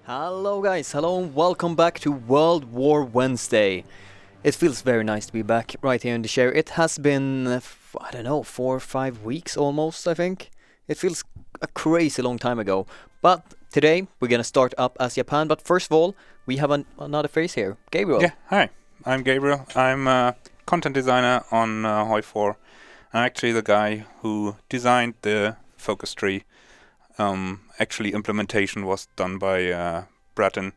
Hello guys, hello and welcome back to World War Wednesday. It feels very nice to be back right here in the chair. It has been, I don't know, 4 or 5 weeks almost, I think. It feels a crazy long time ago. But today we're gonna start up as Japan, but first of all, we have another face here. Gabriel. Yeah, hi. I'm Gabriel. I'm a content designer on HOI4. I'm actually the guy who designed the focus tree. Actually, implementation was done by Bratton.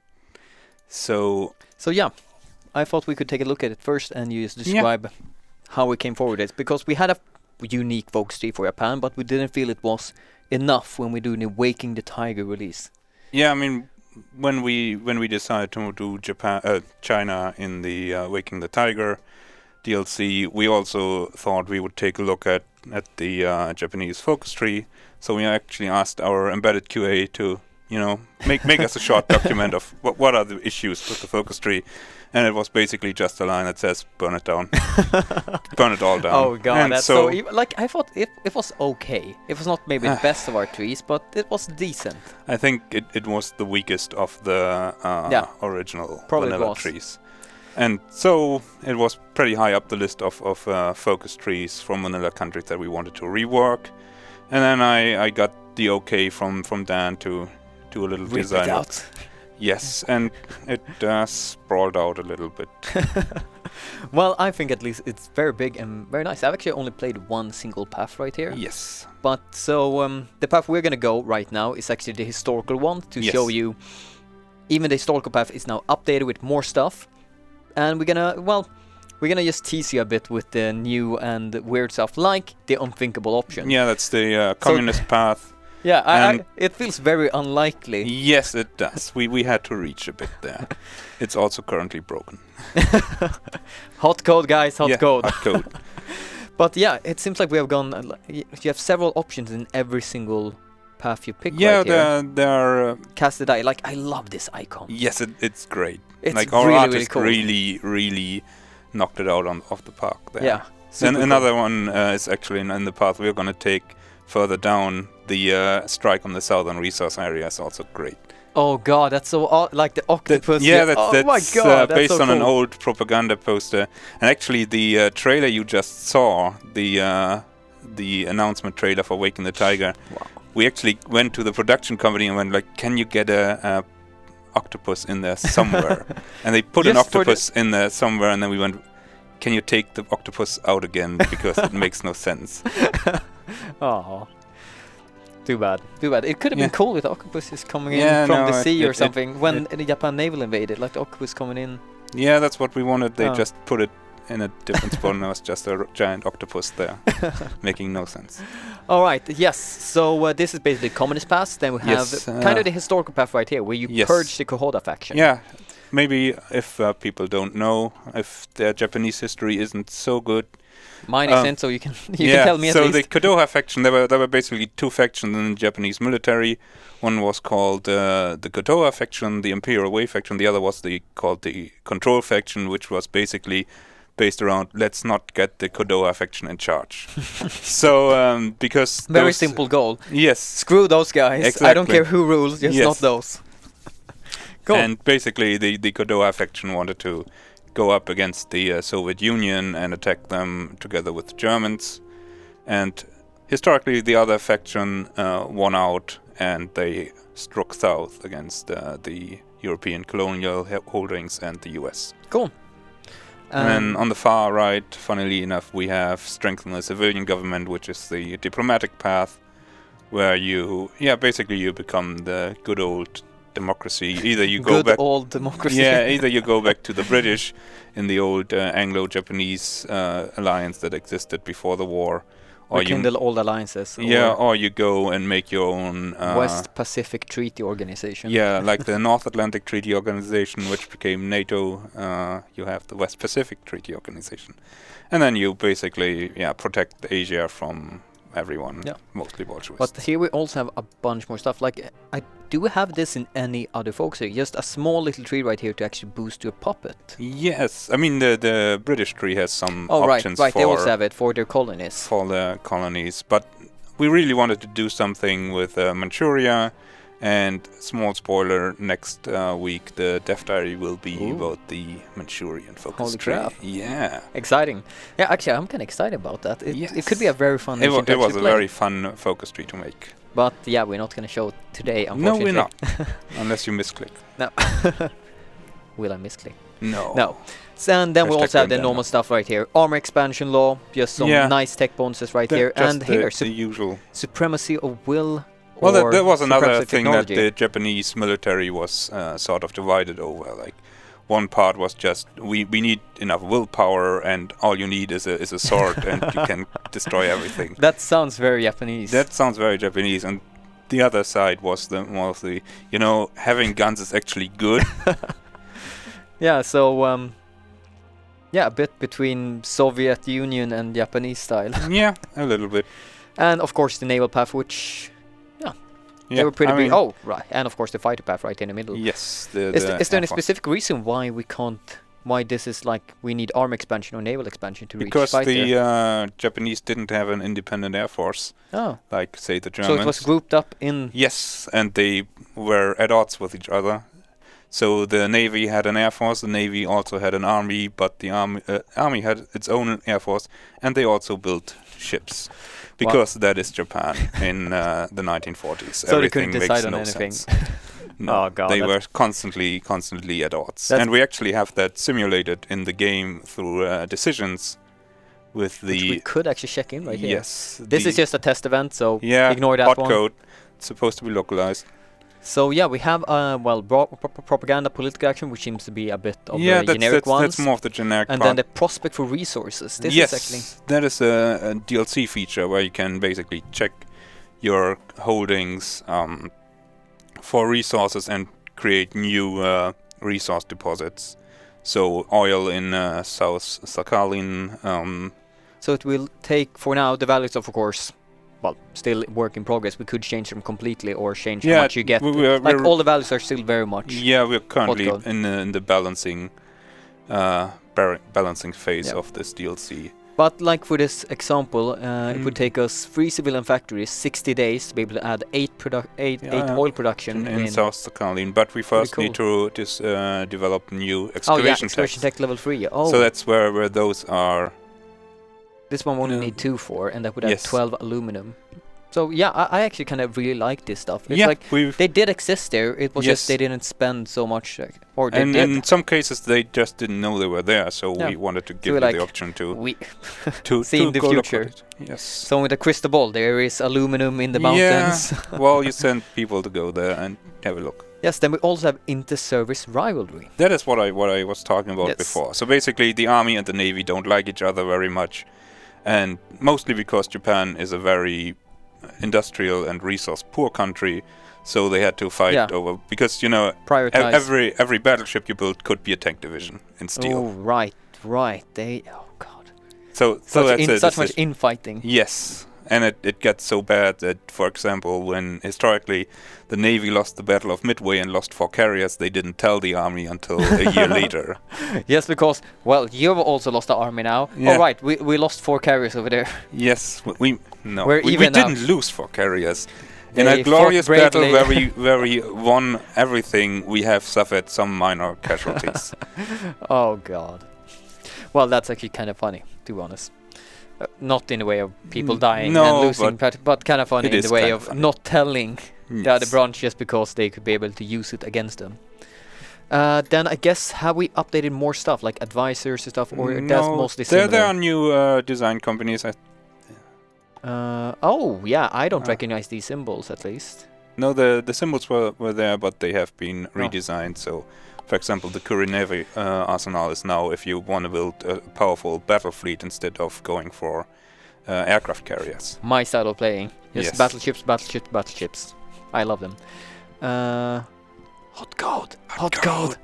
So yeah, I thought we could take a look at it first and you just describe how we came forward with it. Because we had a unique focus tree for Japan, but we didn't feel it was enough when we do the Waking the Tiger release. Yeah, I mean, when we decided to do China in the Waking the Tiger DLC, we also thought we would take a look at the Japanese focus tree. So we actually asked our embedded QA to, make us a short document of what are the issues with the focus tree, and it was basically just a line that says "burn it down," burn it all down. Oh god, and that's so I thought it was okay. It was not maybe the best of our trees, but it was decent. I think it was the weakest of the original vanilla trees. And so it was pretty high up the list of focus trees from vanilla countries that we wanted to rework. And then I got the okay from Dan to do a little design. Rip it out. Yes, and it sprawled out a little bit. Well, I think at least it's very big and very nice. I've actually only played one single path right here. Yes. But so the path we're gonna go right now is actually the historical one to show you. Even the historical path is now updated with more stuff. And we're gonna just tease you a bit with the new and weird stuff, like the unthinkable option. Yeah, that's the communist path. Yeah, it feels very unlikely. Yes, it does. We had to reach a bit there. It's also currently broken. Hot code, guys, hot code. Hot code. But yeah, it seems like we have gone. You have several options in every single path you pick. Yeah, right here. there are. Cast the die. Like, I love this icon. Yes, it's great. It's like our really, artist really cool. really knocked it out of the park there. Yeah. Then another one is actually in the path we're going to take further down. The strike on the southern resource area is also great. Oh god, that's so like the octopus. That's oh my god, that's based so on cool. an old propaganda poster. And actually, the trailer you just saw, the announcement trailer for Waking the Tiger. Wow. We actually went to the production company and went like, "Can you get a octopus in there somewhere?" And they put an octopus in there somewhere, and then we went, "Can you take the octopus out again because it makes no sense?" Oh. Too bad. It could have been cool with the octopuses coming in from the sea or something when the Japan naval invaded, like the octopus coming in. Yeah, that's what we wanted. They just put it in a different spot and there was just a giant octopus there, making no sense. Alright, yes. So this is basically communist path. Then we have kind of the historical path right here, where you purge the Kohoda faction. Yeah, maybe if people don't know, if their Japanese history isn't so good. Mine isn't, so you can tell me at least. So the Kodoha faction, there were basically two factions in the Japanese military. One was called the Kodoha faction, the Imperial Way faction. The other was called the Control faction, which was basically based around let's not get the Kodoha faction in charge. So because very simple goal. Yes. Screw those guys. Exactly. I don't care who rules, just not those. Cool. And basically the Kodoha faction wanted to go up against the Soviet Union and attack them together with the Germans. And historically, the other faction won out, and they struck south against the European colonial holdings and the US. Cool. And then on the far right, funnily enough, we have strengthened the civilian government, which is the diplomatic path, where you become the good old democracy. Either you go back, old democracy. Yeah, either you go back to the British in the old Anglo-Japanese alliance that existed before the war, or you kindle old alliances. Or you go and make your own West Pacific Treaty Organization. Yeah, like the North Atlantic Treaty Organization, which became NATO. You have the West Pacific Treaty Organization, and then you basically protect Asia from everyone, mostly Bolsheviks. But here we also have a bunch more stuff. Like, do we have this in any other focus area? Just a small little tree right here to actually boost your puppet. Yes, I mean the British tree has some options. Right. They also have it for their colonies. For the colonies, but we really wanted to do something with Manchuria And small spoiler, next week the Death Diary will be Ooh. about the Manchurian focus Holy tree. crap. Yeah. Exciting. Yeah, actually, I'm kind of excited about that. It could be a Yes. very fun It mission to was a actually play. very fun focus tree to make. But yeah, we're not going to show it today, No, unfortunately. we're not. Unless you misclick. No. Will I misclick? No. No. And then we Hashtag also have the Grimdana. normal stuff right here. Armor expansion law, just some Yeah. nice tech bonuses right The- here. just And the, here, the usual. supremacy of will. Well, or there was another supremacy of thing that technology. the Japanese military was sort of divided over. Like, one part was just we need enough willpower, and all you need is a sword, and you can destroy everything. That sounds very Japanese. That sounds very Japanese. And the other side was more of the, having guns is actually good. Yeah, so yeah, a bit between Soviet Union and Japanese style. Yeah, a little bit. And of course the naval path, which Yeah, they were pretty I big. mean, Oh, right. And of course the fighter path right in the middle. Yes. Is there any Air Force. specific reason why we can't? Why this is like we need arm expansion or naval expansion to Because reach fighter? the Japanese didn't have an independent air force, Oh, like, say, the Germans. so it was grouped up in. Yes, and they were at odds with each other. So the Navy had an air force, the Navy also had an army, but the army had its own air force, and they also built ships. Because that is Japan in the 1940s. So they couldn't Everything makes decide on no anything. sense. No, Oh, God, they that's- were constantly at odds. That's- And we actually have that simulated in the game through decisions with Which we the... could actually check in right here. Yes. This the- is just a test event, so yeah, ignore that hot one. code. It's supposed to be localized. So yeah, we have propaganda, political action, which seems to be a bit of Yeah, the generic ones, that's more of the generic and part. then the prospect for resources. This yes, is actually that is a DLC feature where you can basically check your holdings for resources and create new resource deposits. So oil in South Sakhalin. so it will take for now the values of course. Well, still work in progress. We could change them completely or change how much you get. Like all the values are still very much. Yeah, we're currently code. in the balancing balancing phase Yeah. of this DLC. But like for this example, it would take us 3 civilian factories, 60 days to be able to add 8 oil production in South Sakhalin, but we first cool. need to develop new Oh yeah, excavation excavation techs. tech level 3. Oh, So that's where those are. this one only Yeah. need 2 for, and that would Yes. have 12 aluminum. So yeah, I actually kind of really like this stuff. It's Yeah, like they did exist there. It was just Yes. they didn't spend so much, or they and did. in some cases they just didn't know they were there, so Yeah. we wanted to give we're you like, the option to we to seeing the go look future. at it. Yes. So with the crystal ball, there is aluminum in the mountains. Well, you send people to go there and have a look. Yes, then we also have inter-service rivalry. That is what I was talking about Yes. before. So basically, the army and the navy don't like each other very much, and mostly because Japan is a very industrial and resource poor country, so they had to fight Yeah. over, because Prioritize. every battleship you build could be a tank division in steel. Oh right. They. Oh god. So Such that's much infighting. Yes, and it gets so bad that, for example, when historically the Navy lost the Battle of Midway and lost 4 carriers, they didn't tell the army until a year later. Yes, because well, you've also lost the army now. Yeah. Oh right, we lost 4 carriers over there. Yes, we We're even now. didn't lose 4 carriers. In They a glorious fought battle bravely. where we won everything, we have suffered some minor casualties. Oh god. Well, that's actually kind of funny, to be honest. Not in the way of people dying no, and losing, but kind of funny it in is the way kind of of funny. not telling the other Yes. branch just because they could be able to use it against them. Then I guess have we updated more stuff like advisors and stuff, or that's mostly similar? There are new design companies. Oh yeah, I don't recognize these symbols at least. No, the symbols were there, but they have been redesigned. So, for example, the Kurineve arsenal is now, if you want to build a powerful battle fleet instead of going for aircraft carriers. My style of playing. Just Yes. battleships. I love them. Hot code.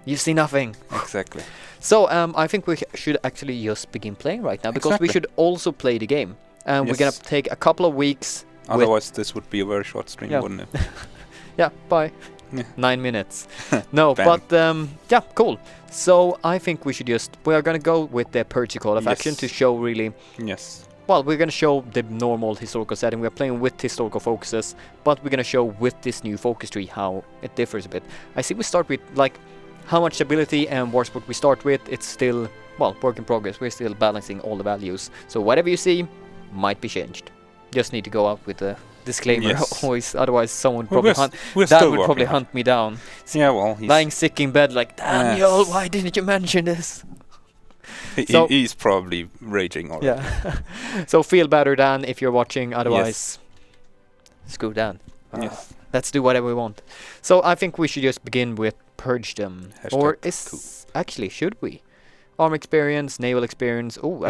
You see nothing. Exactly. So I think we should actually just begin playing right now, because we Exactly. should also play the game. And we're gonna Yes. take a couple of weeks. Otherwise, this would be a very short stream, Yeah. wouldn't it? Yeah, bye. Yeah. 9 minutes. No, Bam. but yeah, cool. So I think we are gonna go with the Purge Call of Action Yes. to show really Yes. well, we're gonna show the normal historical setting. We're playing with historical focuses, but we're gonna show with this new focus tree how it differs a bit. I see we start with like how much stability and war support we start with. It's still, well, work in progress. We're still balancing all the values. So whatever you see might be changed. Just need to go out with a disclaimer. Yes. Always, otherwise someone Well, probably we're would probably hunt me down. Yeah, well, he's, Lying sick in bed like, Daniel, Yes. why didn't you mention this? he- so- he's probably raging already. Yeah. So feel better, Dan, if you're watching. Otherwise, screw Dan. Yes. Let's do whatever we want. So I think we should just begin with purge them. Or Hashtag is actually, should we? Arm experience, naval experience. Oh,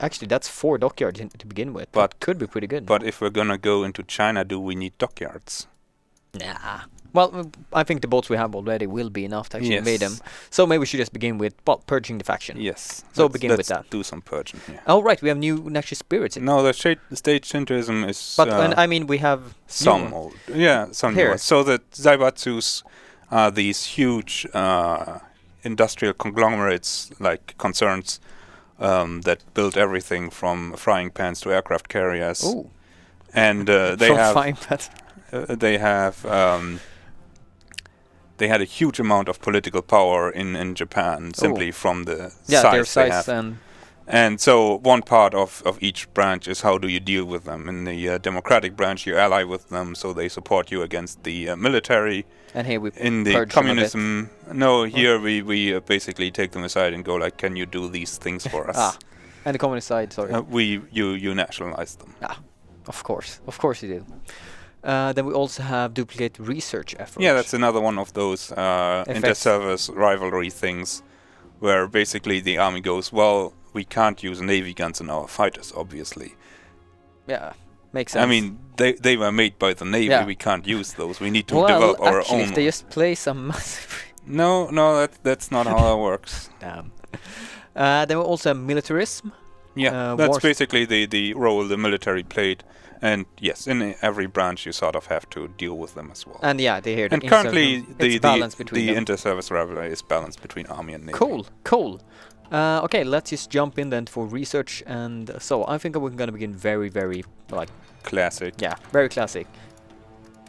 actually, that's 4 dockyards to begin with. But- That could be pretty good. But if we're gonna go into China, do we need dockyards? Nah. Well, I think the boats we have already will be enough to actually invade them. Yes. So maybe we should just begin with, well, purging the faction. Yes. So let's- begin with let's that. do some purging here. Oh, right, we have new natural spirits. No, the state Shintoism is But I mean, we have some new- old. Yeah, some Here. newer. So the Zaibatsus are these huge industrial conglomerates, like concerns that build everything from frying pans to aircraft carriers. Oh, And they from have fine, but they had a huge amount of political power in Japan simply from the yeah, their size they size have. And so one part of each branch is how do you deal with them. In the democratic branch, you ally with them, so they support you against the military. and here we In the purge them a bit. communism, no, here we basically take them aside and go like, can you do these things for us? And the communist side, sorry. You nationalize them. Of course you do. Then we also have duplicate research efforts. Yeah, that's another one of those inter-service rivalry things, where basically the army goes, well, we can't use Navy guns in our fighters, obviously. Yeah, makes sense. I mean, they were made by the Navy. Yeah. We can't use those. We need to well, develop our actually, own. if they just play some massive... No, that's not how that works. Damn. Then we also have militarism. Yeah, that's wars- basically the role the military played. And yes, in every branch you sort of have to deal with them as well. And yeah, they hear And currently it's balance between the them. inter-service rivalry is balanced between army and navy. Cool. Okay, let's just jump in then for research. And so I think we're going to begin very, very, like, Classic. yeah, very classic.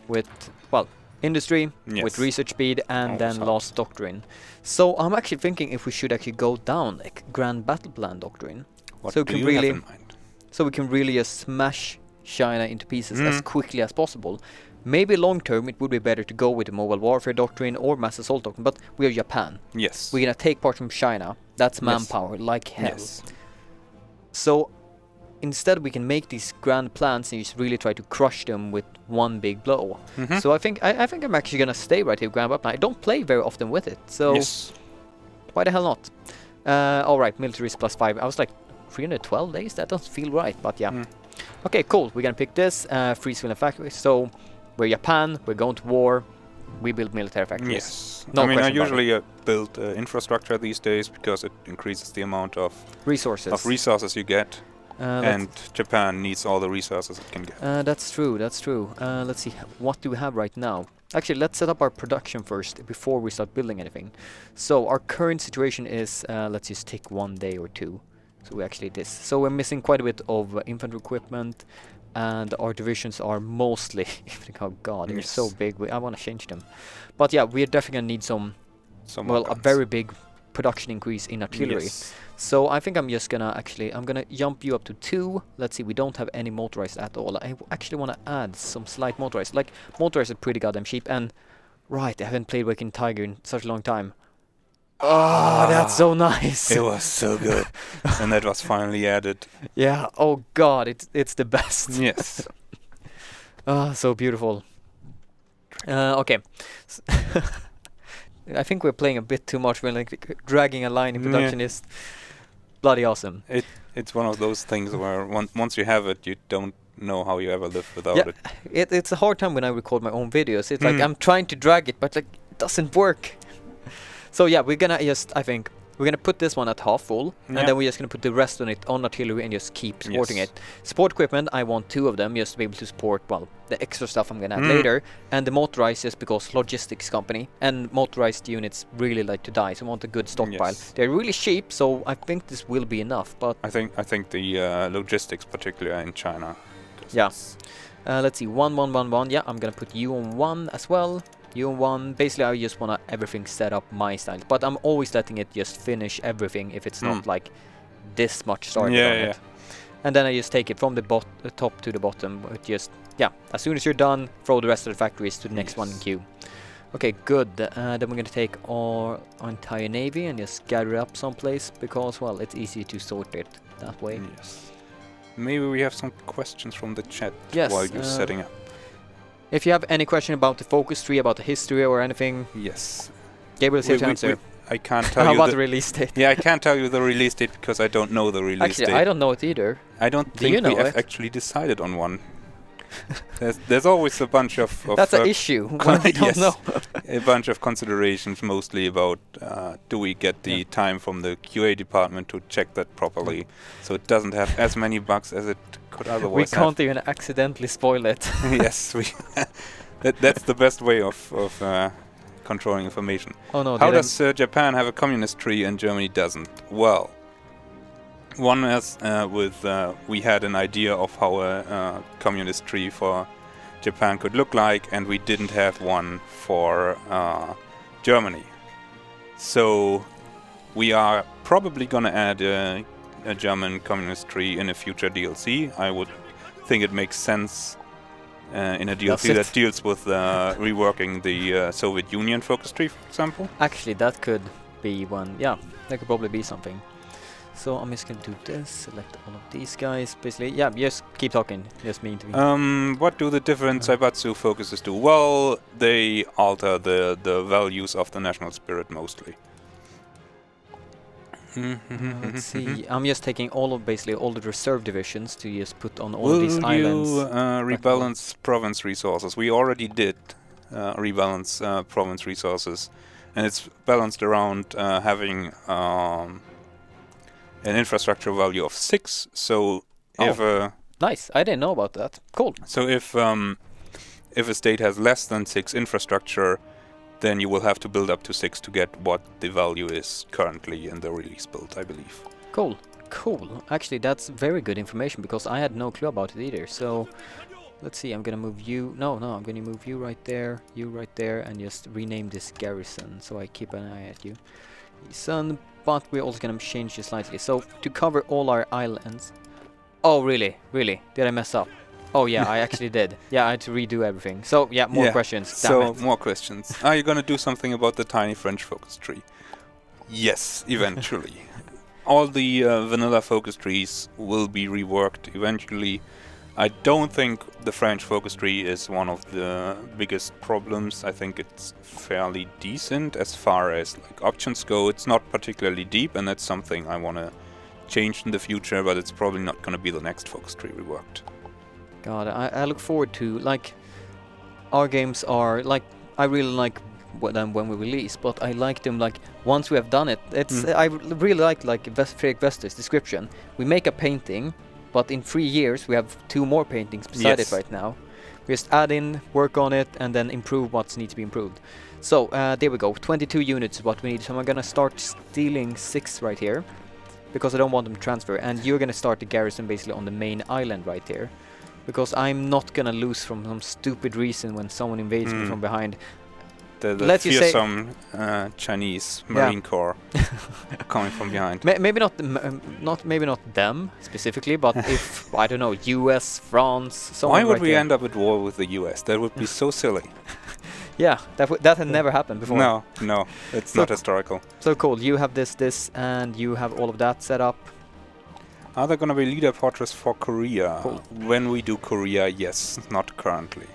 With, well, industry, Yes. with research speed, and Always then helps. lost doctrine. So I'm actually thinking if we should actually go down like grand battle plan doctrine. What So do can you really- have in mind? So we can really just smash China into pieces as quickly as possible. Maybe long term it would be better to go with the mobile warfare doctrine or mass assault doctrine, but we are Japan. Yes. We're gonna take part from China. That's manpower, like hell. Yes. So instead we can make these grand plans and just really try to crush them with one big blow. Mhm. So I think I'm actually gonna stay right here with grand battle plan. I don't play very often with it, so Yes. why the hell not? Alright, military is +5. I was like 312 days? That doesn't feel right, but yeah. Mm. Okay, cool. We're gonna pick this. Free civilian factories. So we're Japan, we're going to war, we build military factories. Yes. No I mean, I question about it. usually build infrastructure these days because it increases the amount of Resources. you get, and Japan needs all the resources it can get. That's true, let's see, what do we have right now? Actually, let's set up our production first before we start building anything. So our current situation is, let's just take 1 day or 2. So we actually this. So we're missing quite a bit of infantry equipment, and our divisions are mostly, oh god, they're so Yes. big, I want to change them. But yeah, we're definitely gonna need some, Some more well, a guns. very big production increase in artillery. Yes. So I think I'm just gonna I'm gonna jump you up to 2. Let's see, we don't have any motorized at all. I actually want to add some slight motorized. Like, motorized are pretty goddamn cheap, and right, I haven't played Waking Tiger in such a long time. Oh, that's so nice. It was so good, and that was finally added. Yeah, oh god, it's the best. Yes. So beautiful. Okay. I think we're playing a bit too much. We're like dragging a line in Yeah. production is bloody awesome. It's one of those things where once you have it, you don't know how you ever live without Yeah. it. It's a hard time when I record my own videos. It's like Mm. I'm trying to drag it, but like it doesn't work. So yeah, we're gonna just, I think, We're gonna put this one at half full, Yeah. and then we're just gonna put the rest on it on artillery and just keep supporting Yes. it. Support equipment, I want 2 of them just to be able to support, well, the extra stuff I'm gonna add later, and the motorized is because logistics company, and motorized units really like to die, so I want a good stockpile. Yes. They're really cheap, so I think this will be enough, but... I think the logistics, particularly in China. 'cause Yeah. it's- let's see, 1, 1, 1, 1, yeah, I'm gonna put you on 1 as well. You on 1, basically I just wanna everything set up my style, but I'm always letting it just finish everything if it's not like this much started on it. And then I just take it from the top to the bottom, with just, yeah, as soon as you're done, throw the rest of the factories to the next one in queue. Okay, good, then we're gonna take our entire navy and just gather it up someplace, because, well, it's easy to sort it that way. Yes. Maybe we have some questions from the chat Yes, while you're setting up. If you have any question about the focus tree, about the history or anything, Yes. Gabriel's here to answer. I can't tell How you about the the release date? Yeah, I can't tell you the release date because I don't know the release Actually, date. I don't know it either. I don't Do think you know we have it? actually decided on one. there's always a bunch of That's an issue when we don't yes. know. A bunch of considerations, mostly about do we get the time from the QA department to check that properly, so it doesn't have as many bugs as it could otherwise We can't even accidentally spoil it. Yes, that's the best way of controlling information. Oh no! How did I does Japan have a communist tree and Germany doesn't? Well, one is we had an idea of how a communist tree for Japan could look like, and we didn't have one for Germany. So we are probably going to add a German communist tree in a future DLC. I would think it makes sense in a DLC that deals with reworking the Soviet Union focus tree, for example. Actually, that could be one. Yeah, that could probably be something. So I'm just gonna do this. Select all of these guys. Basically, yeah. Just keep talking. Just me to me. What do the different Zaibatsu focuses do? Well, they alter the values of the national spirit mostly. Let's see. I'm just taking basically all the reserve divisions to just put on all of these islands. Will you rebalance province resources? We already did rebalance province resources, and it's balanced around having an infrastructure value of 6. So if nice, I didn't know about that. Cool. So if a state has less than 6 infrastructure, then you will have to build up to 6 to get what the value is currently in the release build, I believe. Cool. Cool. Actually, that's very good information because I had no clue about it either. So let's see. I'm gonna move you. No, I'm gonna move you right there, and just rename this Garrison so I keep an eye at you. Son, but we're also gonna change this slightly. So to cover all our islands. Oh, really? Really? Did I mess up? Oh yeah, I actually did. Yeah, I had to redo everything. So yeah, more questions. Damn it. More questions. Are you gonna do something about the tiny French focus tree? Yes, eventually. All the vanilla focus trees will be reworked eventually. I don't think the French focus tree is one of the biggest problems. I think it's fairly decent as far as like options go. It's not particularly deep, and that's something I want to change in the future, but it's probably not going to be the next focus tree reworked. God, I look forward to, like, our games are, like, I really like them when we release, but I like them, like, once we have done it. It's I really like Fredrik Wester's description. We make a painting, but in 3 years we have 2 more paintings beside it right now. We just add in, work on it, and then improve what needs to be improved. So, there we go. 22 units is what we need. So I'm gonna start stealing 6 right here, because I don't want them to transfer. And you're gonna start the garrison basically on the main island right here, because I'm not gonna lose from some stupid reason when someone invades me from behind. The fearsome Chinese Marine Corps coming from behind. Maybe not them specifically, but if I don't know, US, France. Why would we end up at war with the US? That would be so silly. Yeah, that had never happened before. No, it's not historical. So cool. You have this, and you have all of that set up. Are there going to be leader portraits for Korea? Cool. When we do Korea, yes, not currently.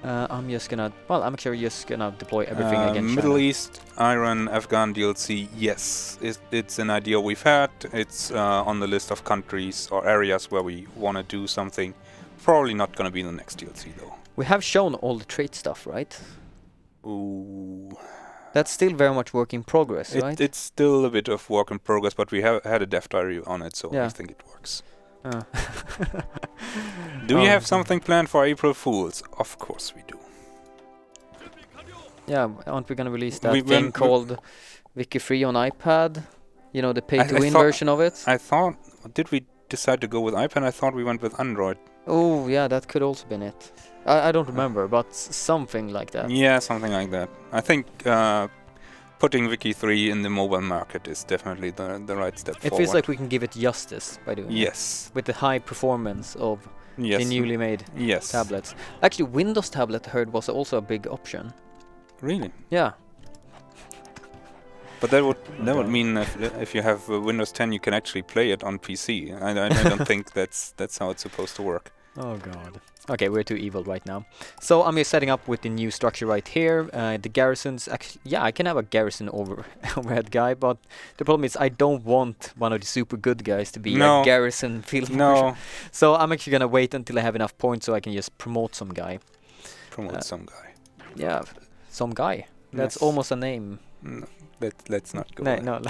I'm actually just gonna deploy everything against Middle China. East, Iran, Afghan DLC, yes. It's an idea we've had. It's on the list of countries or areas where we want to do something. Probably not going to be in the next DLC, though. We have shown all the trait stuff, right? Ooh. That's still very much work in progress, right? It's still a bit of work in progress, but we have had a dev diary on it, so Yeah. I think it works. Oh. Do we Oh, have something planned for April Fools? Of course we do. Yeah, aren't we gonna release that We- thing when- called Wiki Free on iPad? You know, the I pay-to-win thought- version of it? I thought, did we decide to go with iPad? I thought we went with Android. Oh, yeah, that could also been it. I don't remember, but something like that. Yeah, something like that. I think putting Wiki 3 in the mobile market is definitely the right step It forward. feels like we can give it justice by doing it. Yes. With the high performance of Yes. the newly made Yes. tablets. Actually, Windows tablet I heard was also a big option. Really? Yeah. But that would mean if you have Windows 10, you can actually play it on PC. I don't think that's how it's supposed to work. Oh god. Okay, we're too evil right now. So I'm just setting up with the new structure right here. The Garrison's actually, yeah, I can have a Garrison overhead guy, but the problem is I don't want one of the super good guys to be No. a Garrison field marshal. No. So I'm actually gonna wait until I have enough points so I can just promote some guy. Promote some guy. Yeah, some guy. That's Yes. almost a name. No, let's not go No, there. no.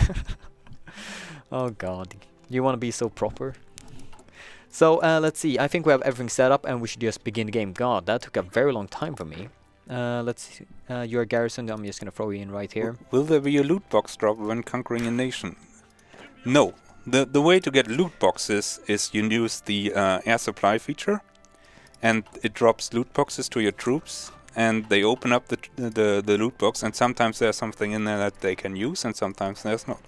Oh god, you want to be so proper. So let's see. I think we have everything set up, and we should just begin the game. God, that took a very long time for me. Let's see. You're a Garrison. I'm just gonna throw you in right here. Will there be a loot box drop when conquering a nation? No. The way to get loot boxes is you use the air supply feature, and it drops loot boxes to your troops, and they open up the loot box, and sometimes there's something in there that they can use, and sometimes there's not.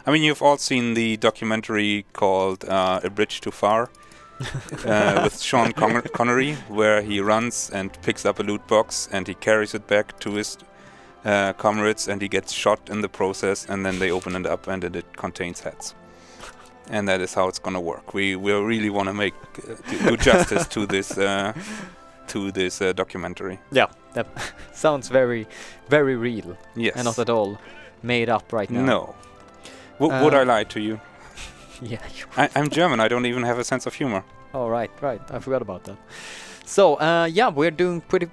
I mean, you've all seen the documentary called A Bridge Too Far with Sean Connery, where he runs and picks up a loot box, and he carries it back to his comrades, and he gets shot in the process, and then they open it up, and it contains heads. And that is how it's gonna work. We really want to make do justice to this documentary. Yeah, that sounds very, very real, Yes. and not at all made up right now. No. Would I lie to you? Yeah. I'm German. I don't even have a sense of humor. Oh right. I forgot about that. So yeah, we're doing pretty.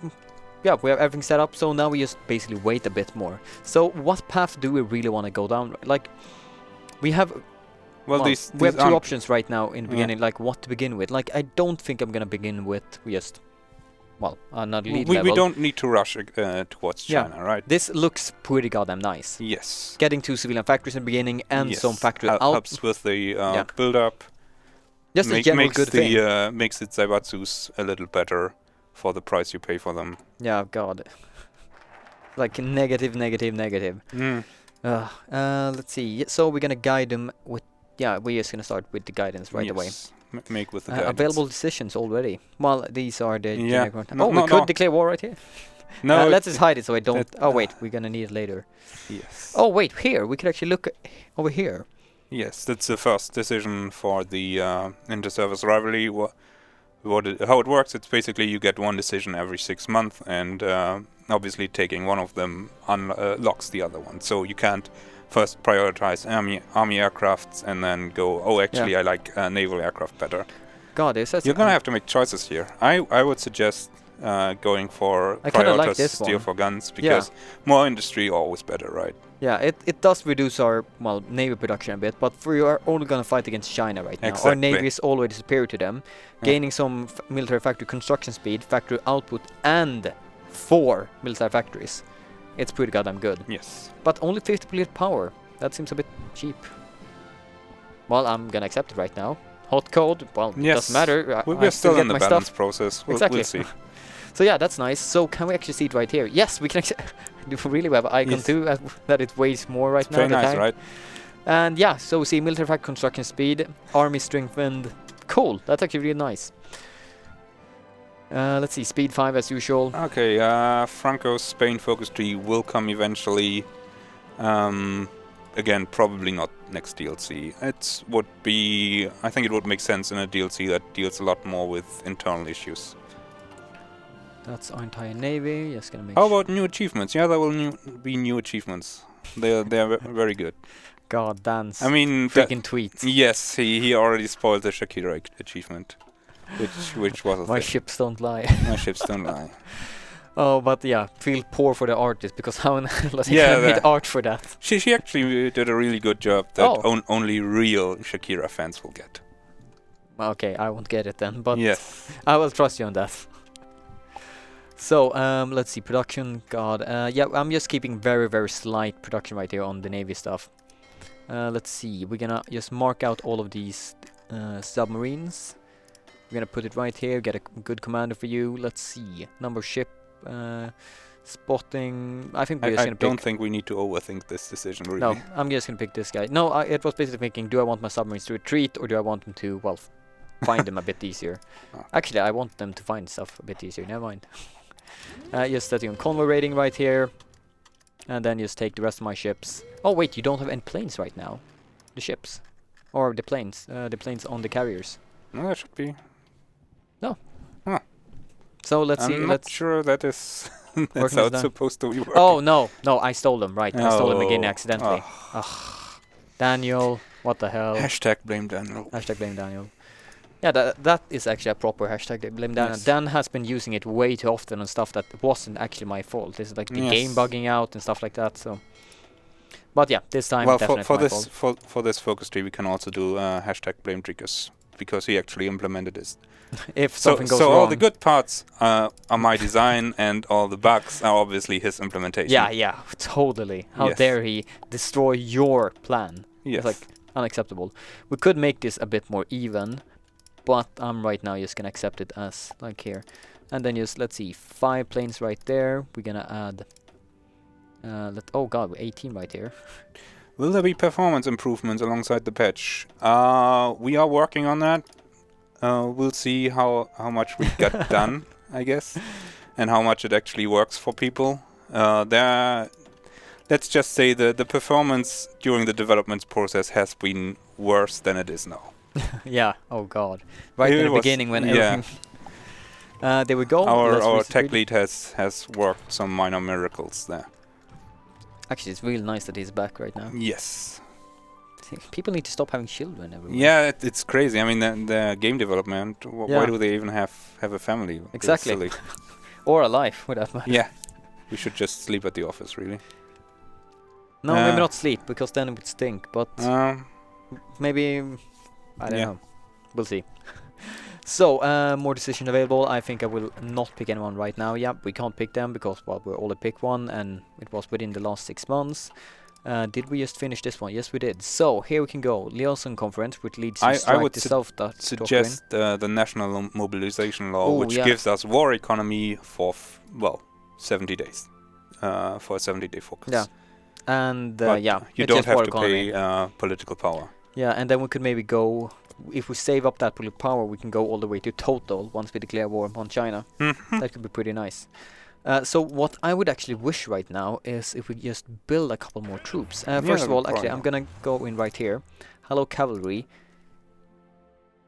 Yeah, we have everything set up. So now we just basically wait a bit more. So what path do we really want to go down? Like, we have. Well, we these have two aren't- options right now in the beginning. Like what to begin with. Like I don't think I'm gonna begin with just. Well, another lead level. We don't need to rush towards Yeah. China, right? This looks pretty goddamn nice. Yes. Getting 2 civilian factories in the beginning and Yes. some factory out. Helps with the build-up. Just a general good thing. Makes its Zaibatsus a little better for the price you pay for them. Yeah, God. Like negative. Mm. Let's see. So we're gonna guide them with. Yeah, we're just gonna start with the guidance right away. Yes. Make with the guidance. Available decisions already. Well, these are the. Yeah. generic No, oh, we no, could no. declare war right here. No. Let's just hide it so I don't. that- Oh wait, we're gonna need it later. Yes. Oh wait, here we could actually look over here. Yes, that's the first decision for the inter-service rivalry. How it works, it's basically you get one decision every 6 months, and obviously taking one of them unlocks the other one. So you can't first prioritize army aircrafts and then go, oh, actually, I like naval aircraft better. God, this is. You're gonna have to make choices here. I would suggest going for I kinda like this steer one. for guns, because more industry always better, right? Yeah, it does reduce our navy production a bit, but we are only gonna fight against China right now. Our Exactly. navy is already superior to them, gaining some military factory construction speed, factory output, and 4 military factories. It's pretty goddamn good. Yes. But only 50 political power. That seems a bit cheap. Well, I'm gonna accept it right now. Hot code. Well, it Yes. doesn't matter. We're still get in the my balance stuff. process. Exactly. We'll see. So yeah, that's nice. So can we actually see it right here? Yes, we can actually. Do we really have an icon Yes. too? That it weighs more right It's now. very the nice, tank? right? And yeah, so we see military factory construction speed, army strengthened. Cool. That's actually really nice. Let's see, speed 5 as usual. Okay, Franco's Spain focus tree will come eventually. Again, probably not next DLC. I think it would make sense in a DLC that deals a lot more with internal issues. That's our entire navy. Just gonna make. How about new achievements? Yeah, there will be new achievements. They are very good. God, dance. I mean, freaking tweets. yes, he already spoiled the Shakira achievement, which was a My thing. ships don't lie. My ships don't lie. Oh, but yeah, feel poor for the artist because how like Yeah, made art for that. She actually did a really good job that Oh. only real Shakira fans will get. Okay, I won't get it then, but Yes. I will trust you on that. So, let's see, production, God, yeah, I'm just keeping very, very slight production right here on the Navy stuff. Let's see, we're gonna just mark out all of these submarines. We're gonna put it right here, get a good commander for you. Let's see, number ship, spotting, I think we're just I gonna pick... don't think we need to overthink this decision, really. No, I'm just gonna pick this guy. No, it was basically thinking, do I want my submarines to retreat or do I want them to, well, find them a bit easier? Oh. Actually, I want them to find stuff a bit easier, never mind. Just setting on convoy rating right here. And then just take the rest of my ships. Oh wait, you don't have any planes right now. The ships. Or the planes. The planes on the carriers. No, that should be... So let's see. I'm not Let's sure that is... that's Working how is it's done. supposed to be working. Oh no, I stole them, right. I stole them again Oh. accidentally. Daniel, what the hell? Hashtag blame Daniel. Hashtag blame Daniel. Yeah, that is actually a proper hashtag blame Daniel. Yes. Dan has been using it way too often on stuff that wasn't actually my fault. This is like the game Yes. bugging out and stuff like that. So, but yeah, this time Well, definitely for my this fault. for this focus tree, we can also do hashtag blame Triggers because he actually implemented this. If So something goes so wrong. all the good parts are my design, and all the bugs are obviously his implementation. Yeah, totally. How Yes. dare he destroy your plan? Yes. It's like unacceptable. We could make this a bit more even, but I'm right now just gonna accept it as like here. And then just, let's see, 5 planes right there. We're gonna add, oh god, 18 right here. Will there be performance improvements alongside the patch? We are working on that. We'll see how much we get done, I guess, and how much it actually works for people. Let's just say the performance during the development process has been worse than it is now. Yeah, oh god. Right It in the was- beginning when yeah. everything... there we go. Let's Our reset tech read. lead has worked some minor miracles there. Actually, it's really nice that he's back right now. Yes. People need to stop having children everywhere. Yeah, it's crazy. I mean, the game development. Yeah. Why do they even have a family? It's Exactly. silly. Or a life, for that matter. Yeah. We should just sleep at the office, really. No, maybe not sleep, because then it would stink, but maybe... I don't Yeah. know. We'll see. So, more decision available. I think I will not pick anyone right now. Yeah, we can't pick them because, well, we only picked one and it was within the last 6 months. Did we just finish this one? Yes, we did. So, here we can go. Liaison Conference, which leads to I strike would the Self-Doctrine. suggest the national mobilization law, Oh, which yeah. gives us war economy for 70 days, for a 70-day focus. Yeah. And, But yeah, you it's don't just have war to economy. pay political power. Yeah, and then we could maybe go... If we save up that political power, we can go all the way to total once we declare war upon China. That could be pretty nice. So what I would actually wish right now is if we just build a couple more troops. First of all, actually, I'm gonna go in right here. Hello, cavalry.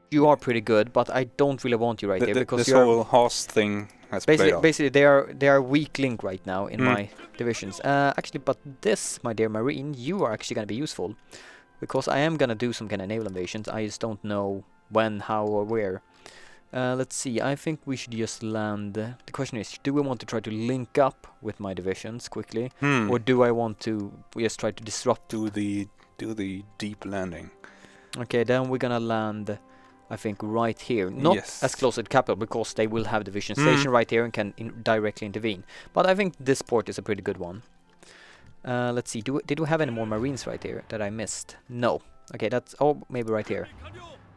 You are pretty good, but I don't really want you right here because This you're whole horse thing has played out. basically they are weak link right now in my divisions. Actually, but this, my dear Marine, you are actually gonna be useful because I am gonna do some kind of naval invasions. I just don't know when, how, or where. Let's see, I think we should just land... the question is, do we want to try to link up with my divisions quickly? Or do I want to just try to disrupt... do the deep landing. Okay, then we're gonna land, I think, right here. Not Yes. as close to the capital, because they will have division station right here and can directly intervene. But I think this port is a pretty good one. Let's see, did we have any more marines right here that I missed? No. Okay, that's... oh, maybe right here.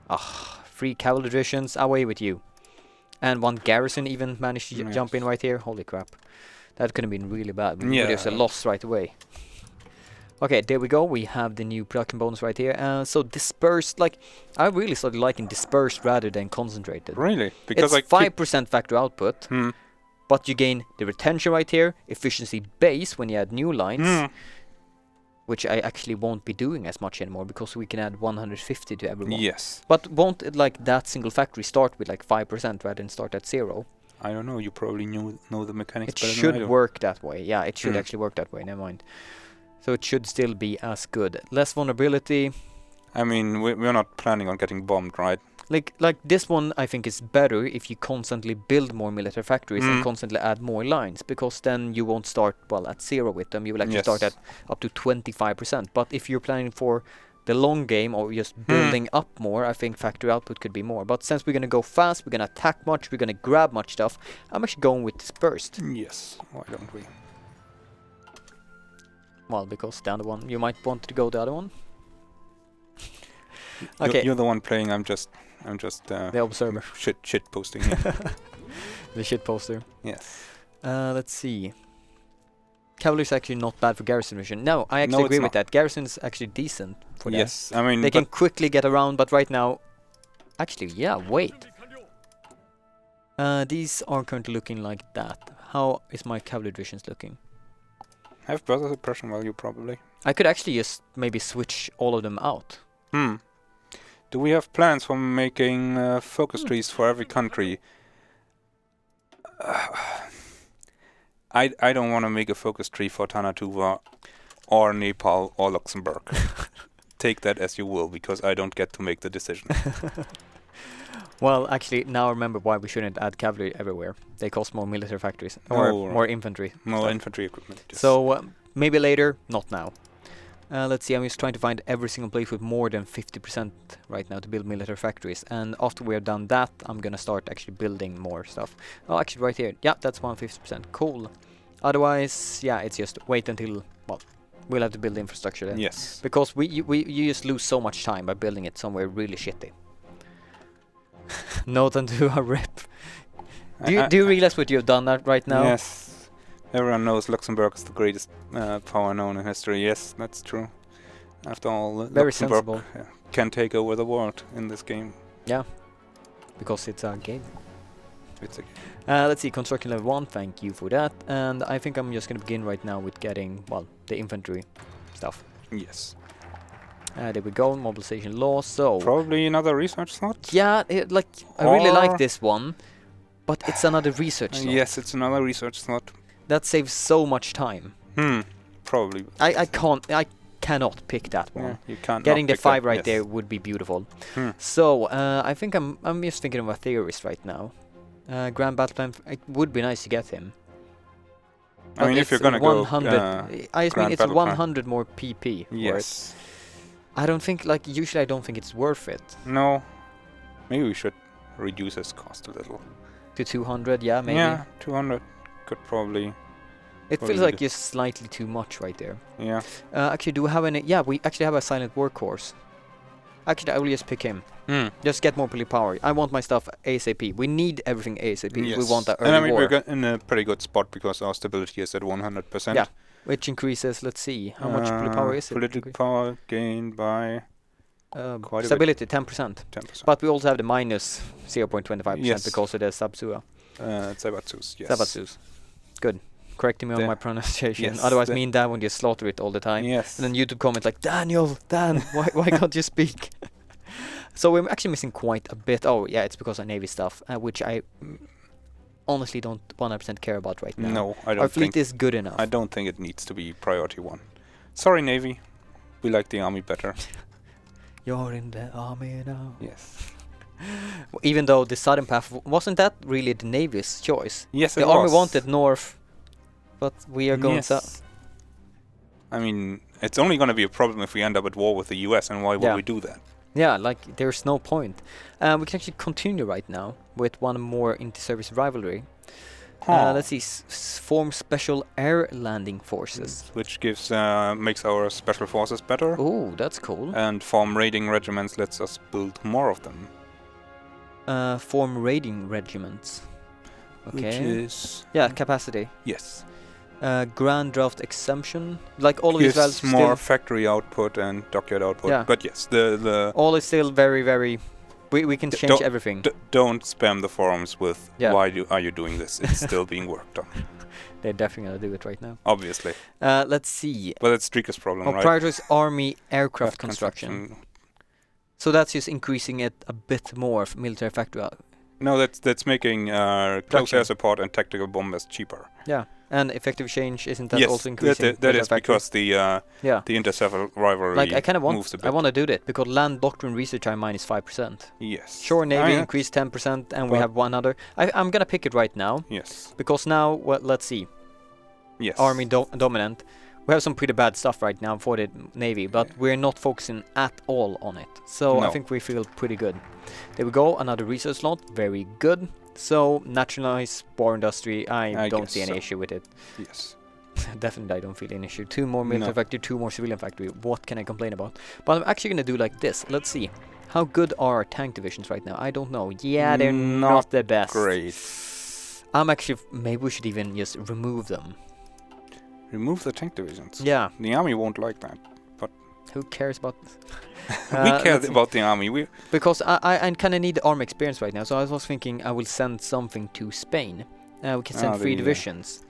Ah, 3 cavalry divisions, away with you. And 1 garrison even managed to jump in right here. Holy crap. That could have been really bad. We would have lost right away. Okay, there we go. We have the new production bonus right here. So dispersed, like, I really started liking dispersed rather than concentrated. Really? Because It's 5% factory output, but you gain the retention right here, efficiency base when you add new lines, which I actually won't be doing as much anymore because we can add 150 to everyone. Yes. But won't it, like, that single factory start with like 5% rather than start at 0? I don't know. You probably know the mechanics It better than I should do. work that way. Yeah, it should actually work that way. Never mind. So it should still be as good. Less vulnerability. I mean, we're not planning on getting bombed, right? Like this one, I think is better if you constantly build more military factories and constantly add more lines, because then you won't start at 0 with them. You will actually start at up to 25%. But if you're planning for the long game or just building up more, I think factory output could be more. But since we're gonna go fast, we're gonna attack much, we're gonna grab much stuff, I'm actually going with dispersed. Yes. Why don't we? Well, because the other one, you might want to go the other one. Okay. You're the one playing. I'm just The observer. shit posting here. The shit poster. Yes. Let's see. Cavalry is actually not bad for Garrison mission. No, I actually No, agree it's with that. Garrison is actually decent for that. Yes, I mean They can quickly get around, but right now... Actually, yeah, wait. These are currently looking like that. How is my cavalry divisions looking? have better suppression value probably. I could actually just maybe switch all of them out. Do we have plans for making focus trees for every country? I don't want to make a focus tree for Tanatuva or Nepal or Luxembourg. Take that as you will, because I don't get to make the decision. Well, actually, now I remember why we shouldn't add cavalry everywhere. They cost more military factories, or more infantry. More stuff. infantry equipment. Yes. So, maybe later, not now. Let's see, I'm just trying to find every single place with more than 50% right now to build military factories. And after we have done that, I'm gonna start actually building more stuff. Oh, actually right here. Yeah, that's 150%. Cool. Otherwise, yeah, it's just wait until, well, we'll have to build infrastructure then. Yes. Because you just lose so much time by building it somewhere really shitty. Note unto a rep. Do you realize what you've done that right now? Yes. Everyone knows Luxembourg is the greatest power known in history. Yes, that's true. After all, Very Luxembourg sensible. can take over the world in this game. Yeah, because it's a game. It's a game. Let's see, construction level 1, thank you for that. And I think I'm just going to begin right now with getting, well, the infantry stuff. Yes. There we go, mobilization law, so... Probably another research slot? Yeah, I really like this one, but it's another research slot. Yes, it's another research slot. That saves so much time. Probably. I cannot pick that one. Yeah, you can't. Getting the 5 right yes. there would be beautiful. So, I think I'm just thinking of a theorist right now. Grand Battle Plan, it would be nice to get him. I mean, if you're gonna go, I think it's 100 more PP. Yes. I don't think, usually I don't think it's worth it. No. Maybe we should reduce his cost a little. To 200, yeah, maybe. Yeah, 200 could probably... It feels like just slightly too much right there. Yeah. Actually, do we have any... Yeah, we actually have a silent workhorse. Actually, I will just pick him. Just get more power. I want my stuff ASAP. We need everything ASAP. Yes. We want that early and I mean, war. we're in a pretty good spot because our stability is at 100%. Yeah. Which increases, let's see, how much power is it? Political power gained by quite stability, 10%. 10%. But we also have the minus 0.25% Yes. because of the Sabsua. Zabatsus, yes. Zabatsus. Good. Correcting me on my pronunciation. Yes, Otherwise, me and Dan would just slaughter it all the time. Yes. And then YouTube comment like, Dan, why can't you speak? So we're actually missing quite a bit. Oh, yeah, it's because of Navy stuff, which I honestly don't 100% care about right now. No, I don't Our fleet is good enough. I don't think it needs to be priority 1. Sorry, Navy. We like the army better. You're in the army now. Yes. Even though the southern path, wasn't that really the Navy's choice? Yes, the army wanted north, but we are going south. I mean, it's only going to be a problem if we end up at war with the US, and why would we do that? Yeah, there's no point. We can actually continue right now with one more inter-service rivalry. Let's see, form special air landing forces. Which gives makes our special forces better. Oh, that's cool. And form raiding regiments lets us build more of them. Form raiding regiments. Okay. Which is... Yeah, capacity. Yes. Grand draft exemption. All of gives these values more factory output and dockyard output. Yeah. But yes, the all is still very, very... We can change everything. Don't spam the forums with why are you doing this? It's still being worked on. They're definitely gonna do it right now. Obviously. Let's see. Well, that's Streaker's problem, right? Prioritize army aircraft construction. So that's just increasing it a bit more, military factory No, that's making close Production. air support and tactical bombers cheaper. Yeah, and effective change, isn't that Yes, also increasing? that is factory? because the Yeah. interceptor rivalry Like I kind of moves a want, bit. I want to do that because land doctrine research time mine is 5%. Yes. Sure, Navy I mean, increased 10%, and we but- have one other. I'm gonna pick it right now Yes. because now, well, let's see. Yes. Army dominant. We have some pretty bad stuff right now for the Navy, but we're not focusing at all on it. So I No. think we feel pretty good. There we go, another research slot, very good. So nationalize war industry, I don't guess see any so. issue with it. Yes. Definitely I don't feel an issue. 2 more military No. factory, 2 more civilian factory. What can I complain about? But I'm actually gonna do like this. Let's see. How good are our tank divisions right now? I don't know. Yeah, they're not Not the best. Great. I'm actually, maybe we should even just remove them. Remove the tank divisions. Yeah, The army won't like that. who cares about... We care let's see. about the army. Because I kind of need army experience right now, so I was thinking I will send something to Spain. We can send 3 divisions.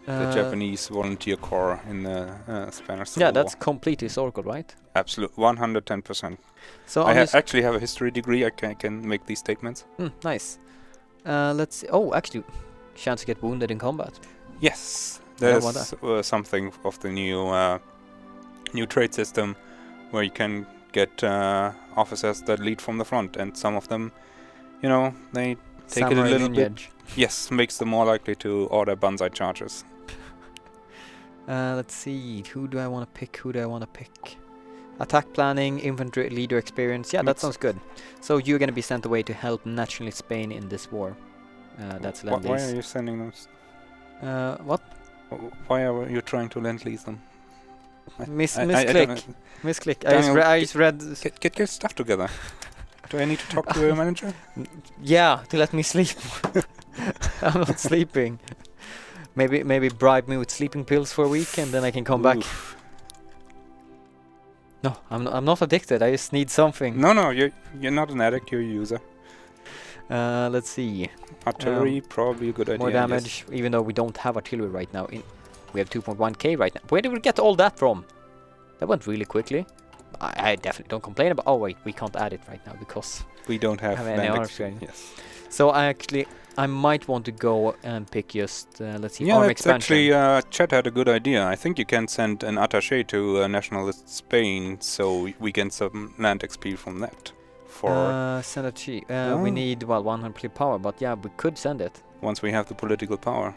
The Japanese volunteer corps in the Spanish Civil Yeah, that's War. completely historical, right? Absolute 110%. So I I'm just... actually have a history degree. I can make these statements. Nice. Let's see. Oh, actually, chance to get wounded in combat. Yes, Yeah, there's something of the new trade system where you can get officers that lead from the front, and some of them, they take it a Samurai little bit. lineage. Yes, makes them more likely to order banzai charges. Let's see. Who do I want to pick? Attack planning, infantry leader experience. Yeah, that Let's- sounds good. So you're gonna be sent away to help nationally Spain in this war. That's Why lend are lease. you sending them? What? Why are you trying to lend lease them? I don't Misclick. know. Misclick. Daniel, I just read. Get your stuff together. Do I need to talk to your manager? Yeah, to let me sleep. I'm not sleeping. Maybe bribe me with sleeping pills for a week and then I can come back. Oof. No, I'm not addicted. I just need something. No, you're not an addict. You're a user. Let's see. Artillery, probably a good idea. More damage, even though we don't have artillery right now. We have 2.1k right now. Where did we get all that from? That went really quickly. I definitely don't complain about... Oh wait, we can't add it right now because... We don't have Have any land arms experience. training. Yes. So I might want to go and pick just... let's see, Yeah, arm that's expansion. actually... Chet had a good idea. I think you can send an attaché to nationalist Spain, so we get some land XP from that. For Send a chi. Oh. We need, well, 100 power, but yeah, we could send it. once we have the political power.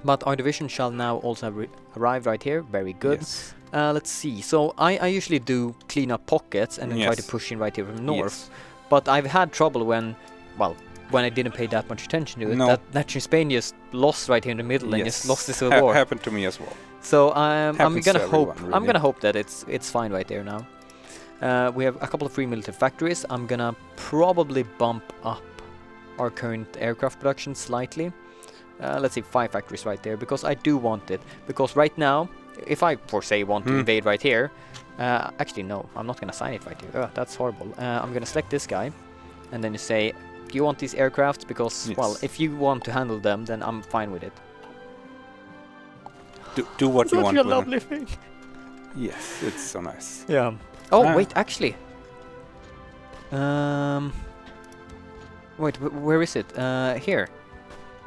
But our division shall now also have arrived right here. Very good. Yes. Let's see. So I usually do clean up pockets and then try to Yes. push in right here from north. Yes. But I've had trouble when I didn't pay that much attention to it. No. That naturally Spain just lost right here in the middle and just lost the Civil War. Happened to me as well. So I'm Happens to gonna hope everyone, I'm really. gonna hope that it's fine right there now. We have a couple of free military factories. I'm gonna probably bump up our current aircraft production slightly. Let's say 5 factories right there because I do want it. Because right now, if I for say want to invade right here, actually no, I'm not gonna sign it right here. That's horrible. I'm gonna select this guy, and then you say, do you want these aircrafts? Because well, Yes. if you want to handle them, then I'm fine with it. Do what you want Such a with lovely thing. them. Yes, it's so nice. Yeah. Oh Ah. wait, actually. Wait, where is it? Here.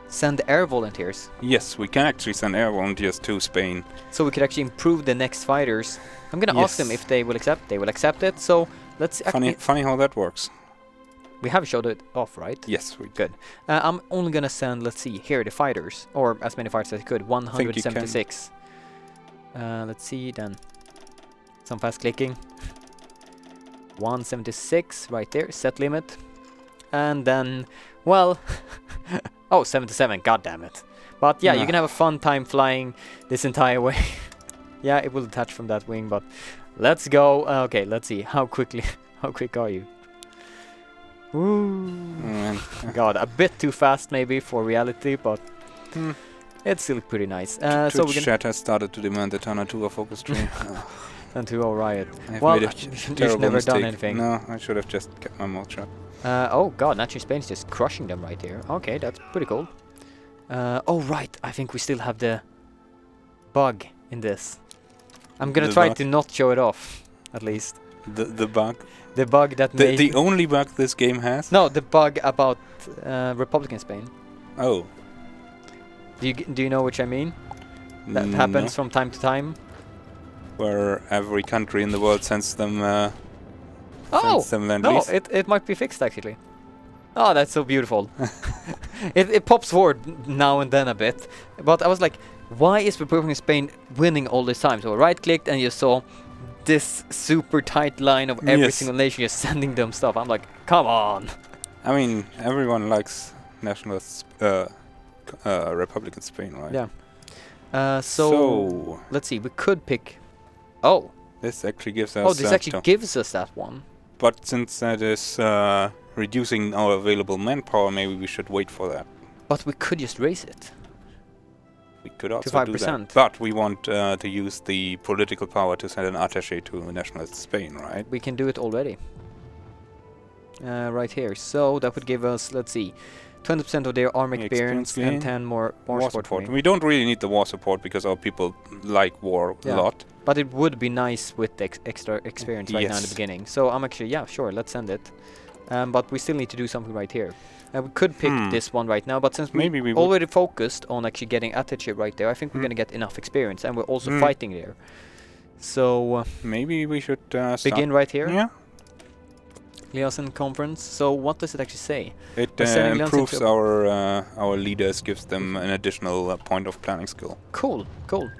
Send air volunteers. Yes, we can actually send air volunteers to Spain. So we could actually improve the next fighters. I'm gonna ask them Yes. if they will accept. They will accept it. So let's Funny how that works. we have showed it off, right? Yes, we Good. I'm only gonna send, let's see, here the fighters, or as many fighters as I could. 176. Let's see then. Some fast clicking. 176 right there. Set limit. And then, well, oh, 77. God damn it. But yeah, you Nah. can have a fun time flying this entire way. Yeah, it will detach from that wing, but let's go. Okay, let's see. How quick are you? Ooh. Man. God, a bit too fast maybe for reality, but Hmm. it's still pretty nice. So we're Twitch gonna chat has started to demand the Tana 2 focus tree. and to all riot. I've Well, made a you've terrible never mistake. done anything. No, I should have just kept my mouth shut. Oh god, naturally Spain's just crushing them right here. Okay, that's pretty cool. Oh right, I think we still have the bug in this. I'm gonna The try what? to not show it off, at least. The bug. The bug that made... The only bug this game has? No, the bug about Republican Spain. Oh. Do you know which I mean? That happens from time to time. Where every country in the world sends them land no, lease? it might be fixed actually. Oh, that's so beautiful. It pops forward now and then a bit, but I was like, why is Republic Spain winning all this time? So I right-clicked and you saw this super tight line of every single nation just sending them stuff. I'm like, come on. I mean, everyone likes nationalist Republican Spain, right? Yeah. So let's see. We could pick. Oh. This actually gives us. Oh, this actually gives us that one. But since that is reducing our available manpower, maybe we should wait for that. But we could just raise it. We could also to 5%. do that. But we want to use the political power to send an attaché to nationalist Spain, right? We can do it already. Right here. So that would give us, let's see, 20% of their army experience and 10 more war support. We don't really need the war support because our people like war a lot. But it would be nice with the extra experience right now in the beginning. So I'm actually, yeah, sure, let's send it. But we still need to do something right here. We could pick this one right now, but since we already focused on actually getting attaché right there, I think we're going to get enough experience, and we're also fighting there. So maybe we should begin right here. Yeah. Liaison conference. So what does it actually say? It improves our leaders, gives them an additional point of planning skill. Cool, cool.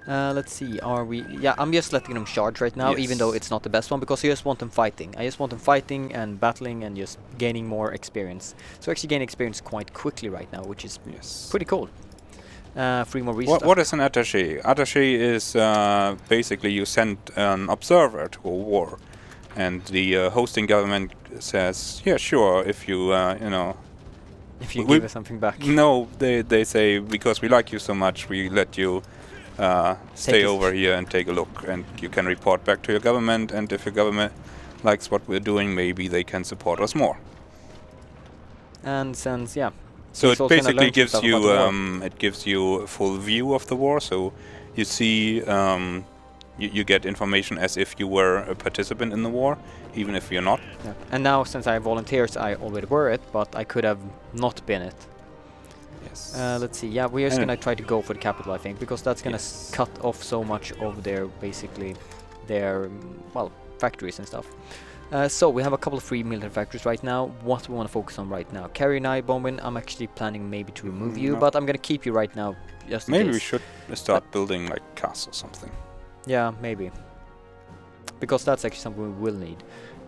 Let's see, are we... Yeah, I'm just letting them charge right now, even though it's not the best one, because I just want them fighting. I just want them fighting and battling and just gaining more experience. So actually gain experience quite quickly right now, which is pretty cool. 3 more resources. What is an attaché? Attaché is basically you send an observer to a war. And the hosting government says, yeah, sure, if you, If you give us something back. No, they say, because we like you so much, we let you stay over here and take a look. And you can report back to your government, and if your government likes what we're doing, maybe they can support us more. And since, yeah. So it basically gives you a full view of the war, so you see... You get information as if you were a participant in the war, even if you're not. Yeah. And now, since I have volunteers, I already were it, but I could have not been it. Yes. Let's see. Yeah, we're just gonna try to go for the capital, I think, because that's gonna cut off so much of their, basically, their, well, factories and stuff. So we have a couple of free military factories right now. What we want to focus on right now? Carry and I bombing. I'm actually planning maybe to remove you, but I'm gonna keep you right now, just in case. Maybe we should start building like castles or something. Yeah, maybe. Because that's actually something we will need.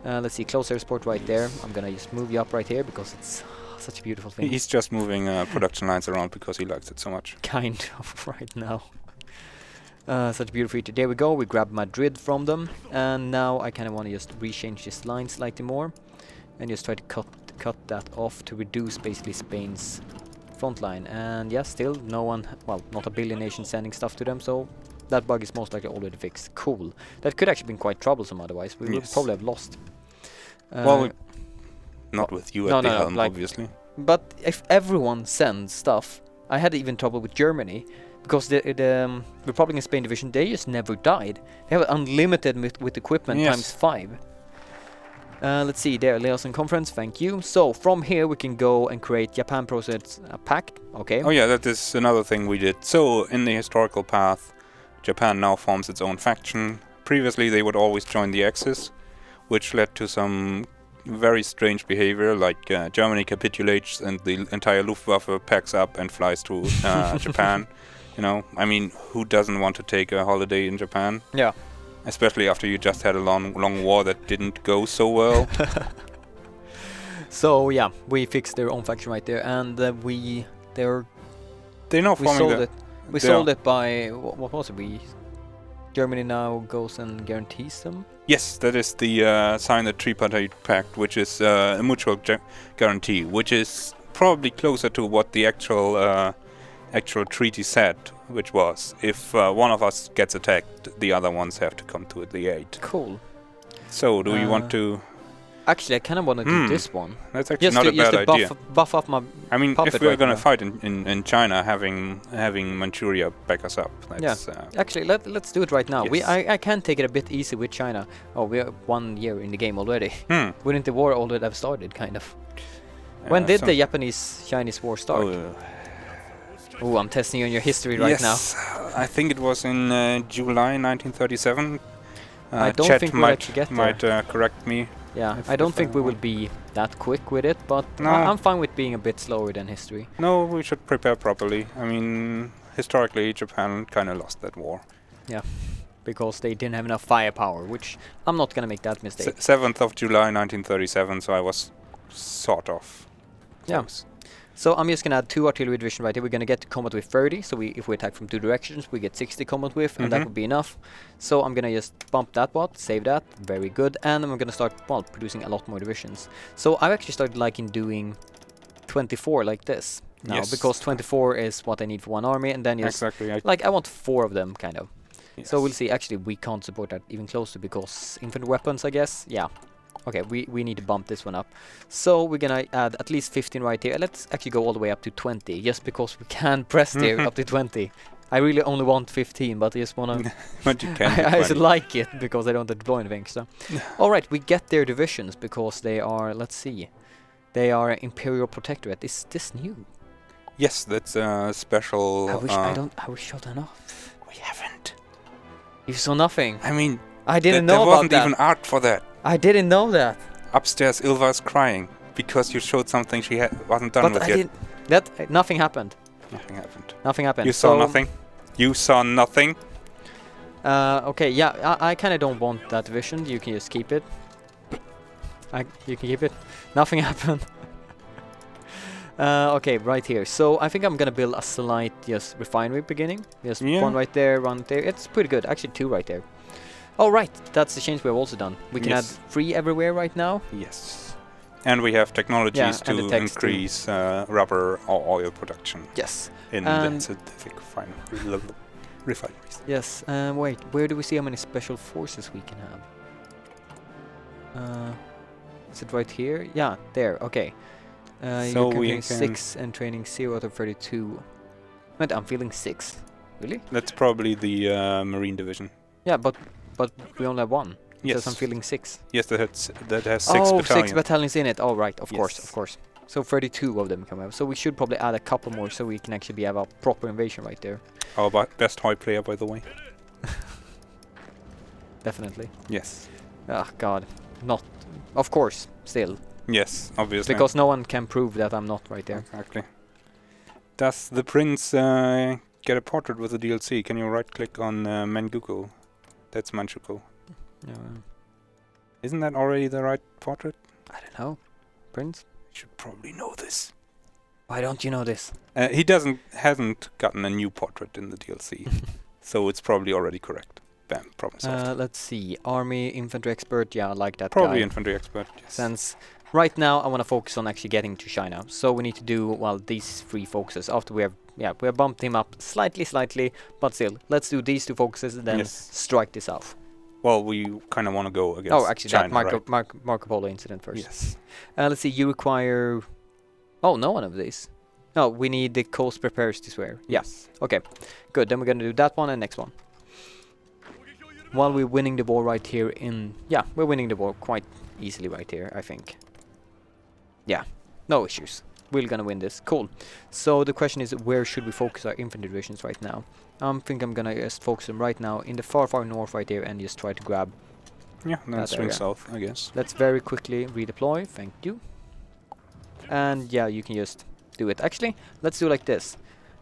Let's see, close air support right there. I'm gonna just move you up right here because it's such a beautiful thing. He's just moving production lines around because he likes it so much. Kind of, right now. Such a beautiful feature. There we go, we grab Madrid from them. And now I kind of want to just rechange this line slightly more. And just try to cut that off to reduce basically Spain's front line. And yeah, still no one, well, not a billion nations sending stuff to them, so... That bug is most likely already fixed. Cool. That could actually been quite troublesome otherwise. We would probably have lost. Well, not with you at the helm, like, obviously. But if everyone sends stuff, I had even trouble with Germany because the Republican Spain division, they just never died. They have unlimited with equipment times 5. Let's see there, Liaison Conference, thank you. So from here we can go and create Japan Process Pact. Okay. Oh yeah, that is another thing we did. So in the historical path, Japan now forms its own faction. Previously they would always join the Axis, which led to some very strange behavior, like Germany capitulates and the entire Luftwaffe packs up and flies to Japan. You know, I mean, who doesn't want to take a holiday in Japan? Yeah. Especially after you just had a long war that didn't go so well. So yeah, we fixed their own faction right there, and they're now forming We sold it by, what was it? Germany now goes and guarantees them? Yes, that is the sign the tripartite pact, which is a mutual guarantee, which is probably closer to what the actual treaty said, which was if one of us gets attacked, the other ones have to come to the aid. Cool. So, do you want to Actually, I kind of want to do this one. That's actually Just not to, a bad just to idea. buff up my... I mean, puppet if we're right gonna now. fight in China, having Manchuria back us up. That's, Actually, let's do it right now. Yes. I can take it a bit easy with China. Oh, we are 1 year in the game already. Hmm. Wouldn't the war already have started, kind of? When did the Japanese-Chinese war start? Oh, I'm testing you on your history right now. Yes, I think it was in July 1937. I don't Chet think we'll actually get there. might correct me. Yeah, if- I don't if think I we will want. be that quick with it, but No. I'm fine with being a bit slower than history. No, we should prepare properly. I mean, historically, Japan kind of lost that war. Because they didn't have enough firepower, which I'm not gonna make that mistake. 7th of July 1937, so I was sort of Yeah. close. So I'm just gonna add 2 artillery division right here. We're gonna get to combat with 30, so if we attack from 2 directions, we get 60 combat with, and that Mhm. would be enough. So I'm gonna just bump that one, save that, very good, and I'm gonna start, well, producing a lot more divisions. So I've actually started liking doing 24 like this now, Yes. because 24 is what I need for 1 army, and then just, Exactly. like, I want 4 of them, kind of. So we'll yes. see. Actually, we can't support that even closer because infantry weapons, I guess. Yeah. Okay, we need to bump this one up. So we're gonna add at least 15 right here. Let's actually go all the way up to 20, just because we can press there up to 20. I really only want 15, but I just wanna... But you can. I just like it because I don't deploy anything. So, all right, we get their divisions because they are. Let's see, they are Imperial Protectorate. Is this new? Yes, that's a special. I wish I don't. I wish showed enough. We haven't. You saw nothing. I mean, I didn't there know about wasn't that. even art for that. I didn't know that. Upstairs, Ilva is crying because you showed something she wasn't done But with I yet. didn't. That nothing happened. Nothing happened. Nothing happened. You saw So, nothing. You saw nothing. Okay, yeah, I kind of don't want that division. You can just keep it. You can keep it. Nothing happened. Okay, right here. So I think I'm gonna build a slight just refinery beginning. Just Yeah. 1 right there, 1 there. It's pretty good. Actually, 2 right there. Oh, right. That's the change we have also done. We can Yes. add 3 everywhere right now. Yes. And we have technologies Yeah, and the to text too. increase rubber or oil production Yes. in the And- scientific refineries. Yes. Wait. Where do we see how many special forces we can have? Is it right here? Yeah. There. Okay. So you can we training can- 6 and training 0 out of 32. Wait, I'm feeling 6. Really? That's probably the Marine Division. Yeah, but we only have 1. Yes. So I'm feeling 6. Yes, that has 6 oh, battalions. 6 battalions in it. Oh, right. Of course. Yes. Of course. So 32 of them come out. So we should probably add a couple more so we can actually have a proper invasion right there. Our best HOI player, by the way. Definitely. Yes. Ah, God. Not. Of course. Still. Yes, obviously. Because no one can prove that I'm not right there. Exactly. Does the prince get a portrait with the DLC? Can you right-click on Menguko? That's Manchukuo. Isn't that already the right portrait? I don't know. Prince? You should probably know this. Why don't you know this? He hasn't gotten a new portrait in the DLC, so it's probably already correct. Bam, problem solved. Let's see. Army, infantry expert. Yeah, I like that Probably guy. infantry expert. Yes. Since right now I want to focus on actually getting to China. So we need to do, well, these 3 focuses. After we have bumped him up slightly, but still. Let's do these 2 focuses and then Yes. strike this off. Well, we kind of want to go against Oh, actually, China, that right? Marco Polo incident first. Yes. Let's see. You require. Oh, no one of these. No, we need the coast prepares to swear. Yeah. Yes. Okay. Good. Then we're gonna do that one and next one. While we're winning the war right here in... Yeah, we're winning the war quite easily right here, I think. Yeah, no issues. We're gonna win this. Cool. So the question is, where should we focus our infantry divisions right now? I think I'm gonna just focus them right now in the far north right here and just try to grab... Yeah, then That swing area. south, I guess. Let's very quickly redeploy. Thank you. And yeah, you can just do it. Actually, let's do like this.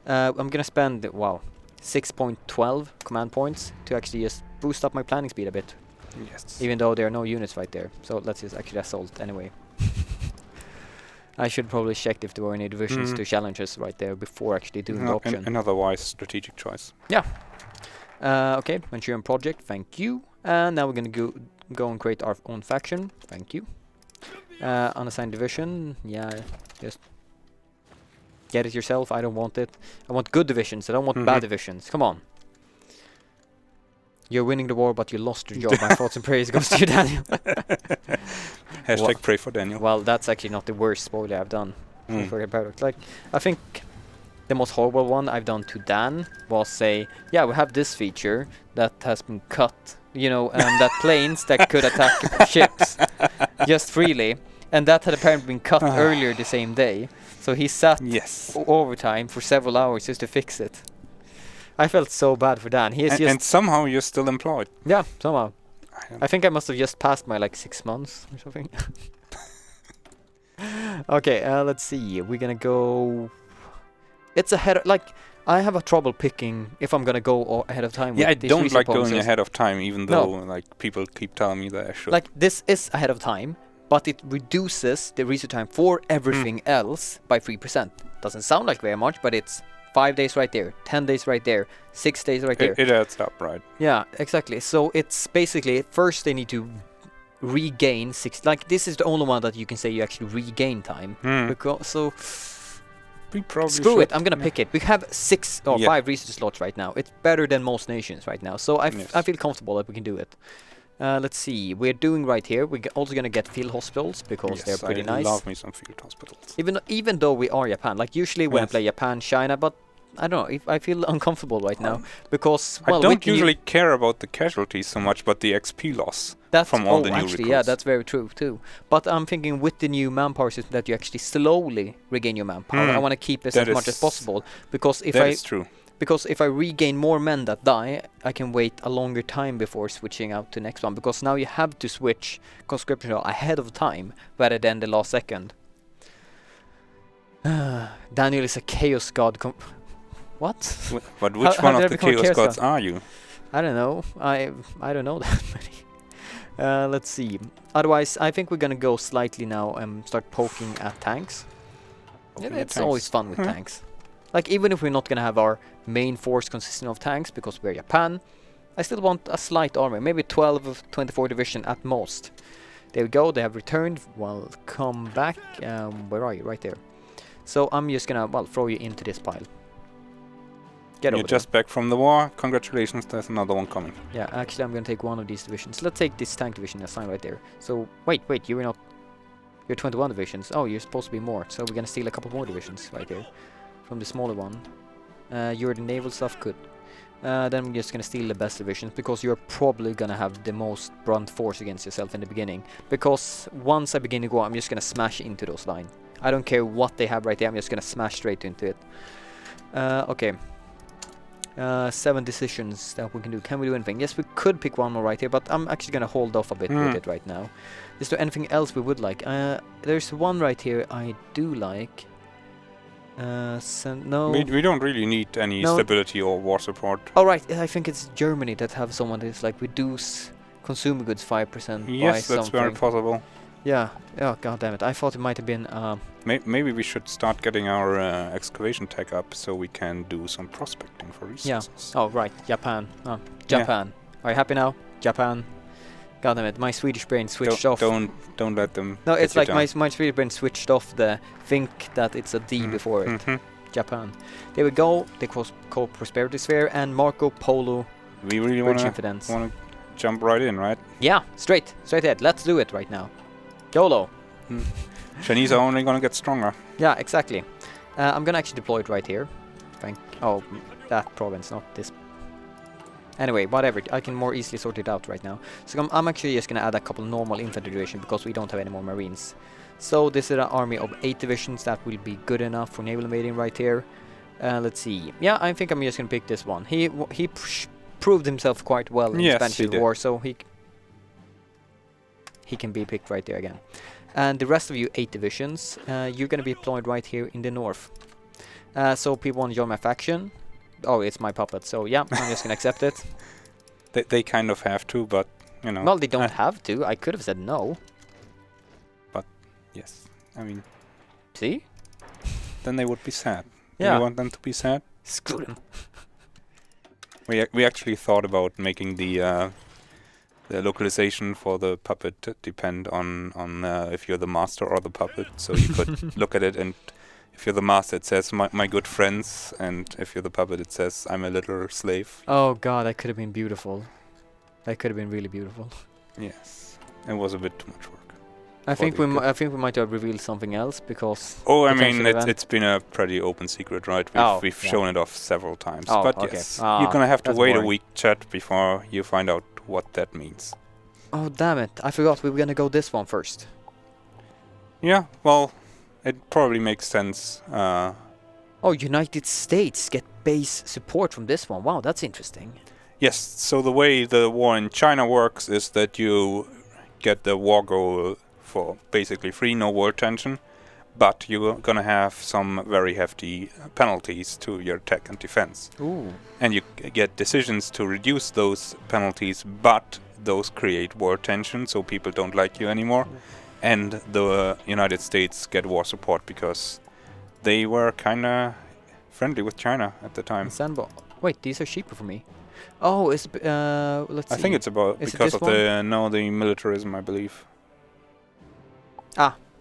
I'm gonna spend, wow, 6.12 command points to actually just boost up my planning speed a bit. Yes. Even though there are no units right there. So let's just actually assault anyway. I should probably check if there were any divisions to challenge us right there before actually doing the option. Another wise strategic choice. Okay, Manchurian project, thank you. And now we're gonna go and create our own faction. Thank you. Unassigned division, yeah, just get it yourself. I don't want it. I want good divisions. I don't want bad divisions. Come on. You're winning the war, but you lost your job. My thoughts and prayers goes to you, Daniel. Hashtag pray for Daniel. Well, that's actually not the worst spoiler I've done Mm. for a product. Like, I think the most horrible one I've done to Dan was say, yeah, we have this feature that has been cut, you know, that planes that could attack ships just freely, and that had apparently been cut earlier the same day. So he sat overtime for several hours just to fix it. I felt so bad for Dan. He is And somehow you're still employed. Yeah, somehow. I think I must have just passed my like 6 months or something. Okay, let's see. We're gonna go. It's ahead. Like, I have a trouble picking if I'm gonna go ahead of time. Yeah, I with these don't like resource going policies. ahead of time, even though like people keep telling me that I should. Like, this is ahead of time, but it reduces the research time for everything else by 3%. Doesn't sound like very much, but it's 5 days right there, 10 days right there, 6 days right there. It adds up, right? Yeah, exactly. So it's basically first they need to regain 6. Like, this is the only one that you can say you actually regain time. Because so. We probably Screw it, I'm gonna pick it. We have 6 or 5 research slots right now. It's better than most nations right now. So I feel comfortable that we can do it. Let's see, we're doing right here. We're also gonna get field hospitals because they're pretty nice. I love me some field hospitals. Even though we are Japan, like usually when I play Japan, China, but I don't know, if I feel uncomfortable right now because I don't usually care about the casualties so much, but the XP loss from all the new recruits. Yeah, that's very true too. But I'm thinking with the new manpower system that you actually slowly regain your manpower. I want to keep this as much as possible because if I regain more men that die, I can wait a longer time before switching out to next one. Because now you have to switch conscription ahead of time rather than the last second. Daniel is a chaos god. What? But which one of the chaos gods are you? I don't know. I don't know that many. Let's see. Otherwise, I think we're gonna go slightly now and start poking at tanks. It's always fun with tanks. Like, even if we're not gonna have our main force consisting of tanks because we're Japan, I still want a slight army, maybe 12 of 24 division at most. There we go. They have returned. Well, come back. Where are you? Right there. So I'm just gonna throw you into this pile. You're just back from the war. Congratulations, there's another one coming. Yeah, actually I'm gonna take one of these divisions. Let's take this tank division assigned right there. So wait, you're not. You're 21 divisions. Oh, you're supposed to be more. So we're gonna steal a couple more divisions right there from the smaller one. You're the naval stuff, good. Then we're just gonna steal the best divisions because you're probably gonna have the most brunt force against yourself in the beginning. Because once I begin to go, I'm just gonna smash into those lines. I don't care what they have right there. I'm just gonna smash straight into it. Okay. 7 decisions that we can do. Can we do anything? Yes, we could pick one more right here, but I'm actually gonna hold off a bit with it right now. Is there anything else we would like? There's one right here I do like. No. We don't really need any stability or war support. Oh right, I think it's Germany that have someone that's like reduce consumer goods 5% yes, that's very possible. Yeah. Oh god damn it! I thought it might have been. Maybe we should start getting our excavation tech up so we can do some prospecting for resources. Yeah. Oh right, Japan. Oh, Japan. Are you happy now? Japan. God damn it! My Swedish brain switched off. Don't let them. No, it's like my Swedish brain switched off the think that it's a D before it. Japan. There we go. They call Prosperity Sphere and Marco Polo. We really want to jump right in, right? Yeah, straight ahead. Let's do it right now. YOLO. Chinese are only gonna get stronger. Yeah, exactly. I'm gonna actually deploy it right here. Oh, that province, not this. Anyway, whatever. I can more easily sort it out right now. So I'm actually just gonna add a couple normal infantry divisions because we don't have any more marines. So this is an army of 8 divisions that will be good enough for naval invading right here. Let's see. Yeah, I think I'm just gonna pick this one. He proved himself quite well in the Spanish War, so he can be picked right there again. And the rest of you 8 divisions, you're going to be deployed right here in the north. So people want to join my faction. Oh, it's my puppet, so yeah, I'm just going to accept it. They kind of have to, but, you know. Well, they don't have to. I could have said no. But, yes. I mean... See? Then they would be sad. Yeah. You want them to be sad? Screw them. We actually thought about making the localization for the puppet depend on if you're the master or the puppet. So you could look at it, and if you're the master, it says my good friends, and if you're the puppet, it says I'm a little slave. Oh god, that could have been beautiful. That could have been really beautiful. Yes, it was a bit too much work. I think the I think we might have revealed something else because. Oh, I mean, potential it's been a pretty open secret, right? We've yeah. shown it off several times. Oh, But okay. yes, you're gonna have to That's wait boring. a week, chat, before you find out what that means. Oh damn it! I forgot we were gonna go this one first. Yeah, well, it probably makes sense. Oh, United States get base support from this one. Wow, that's interesting. Yes, so the way the war in China works is that you get the war goal for basically free, no war tension, but you're gonna have some very hefty penalties to your tech and defense. Ooh. And you get decisions to reduce those penalties, but those create war tension, so people don't like you anymore. And the United States get war support because they were kinda friendly with China at the time. Sandball. Wait, these are cheaper for me. Oh, let's see. I think it's about Is it because this of the militarism, I believe.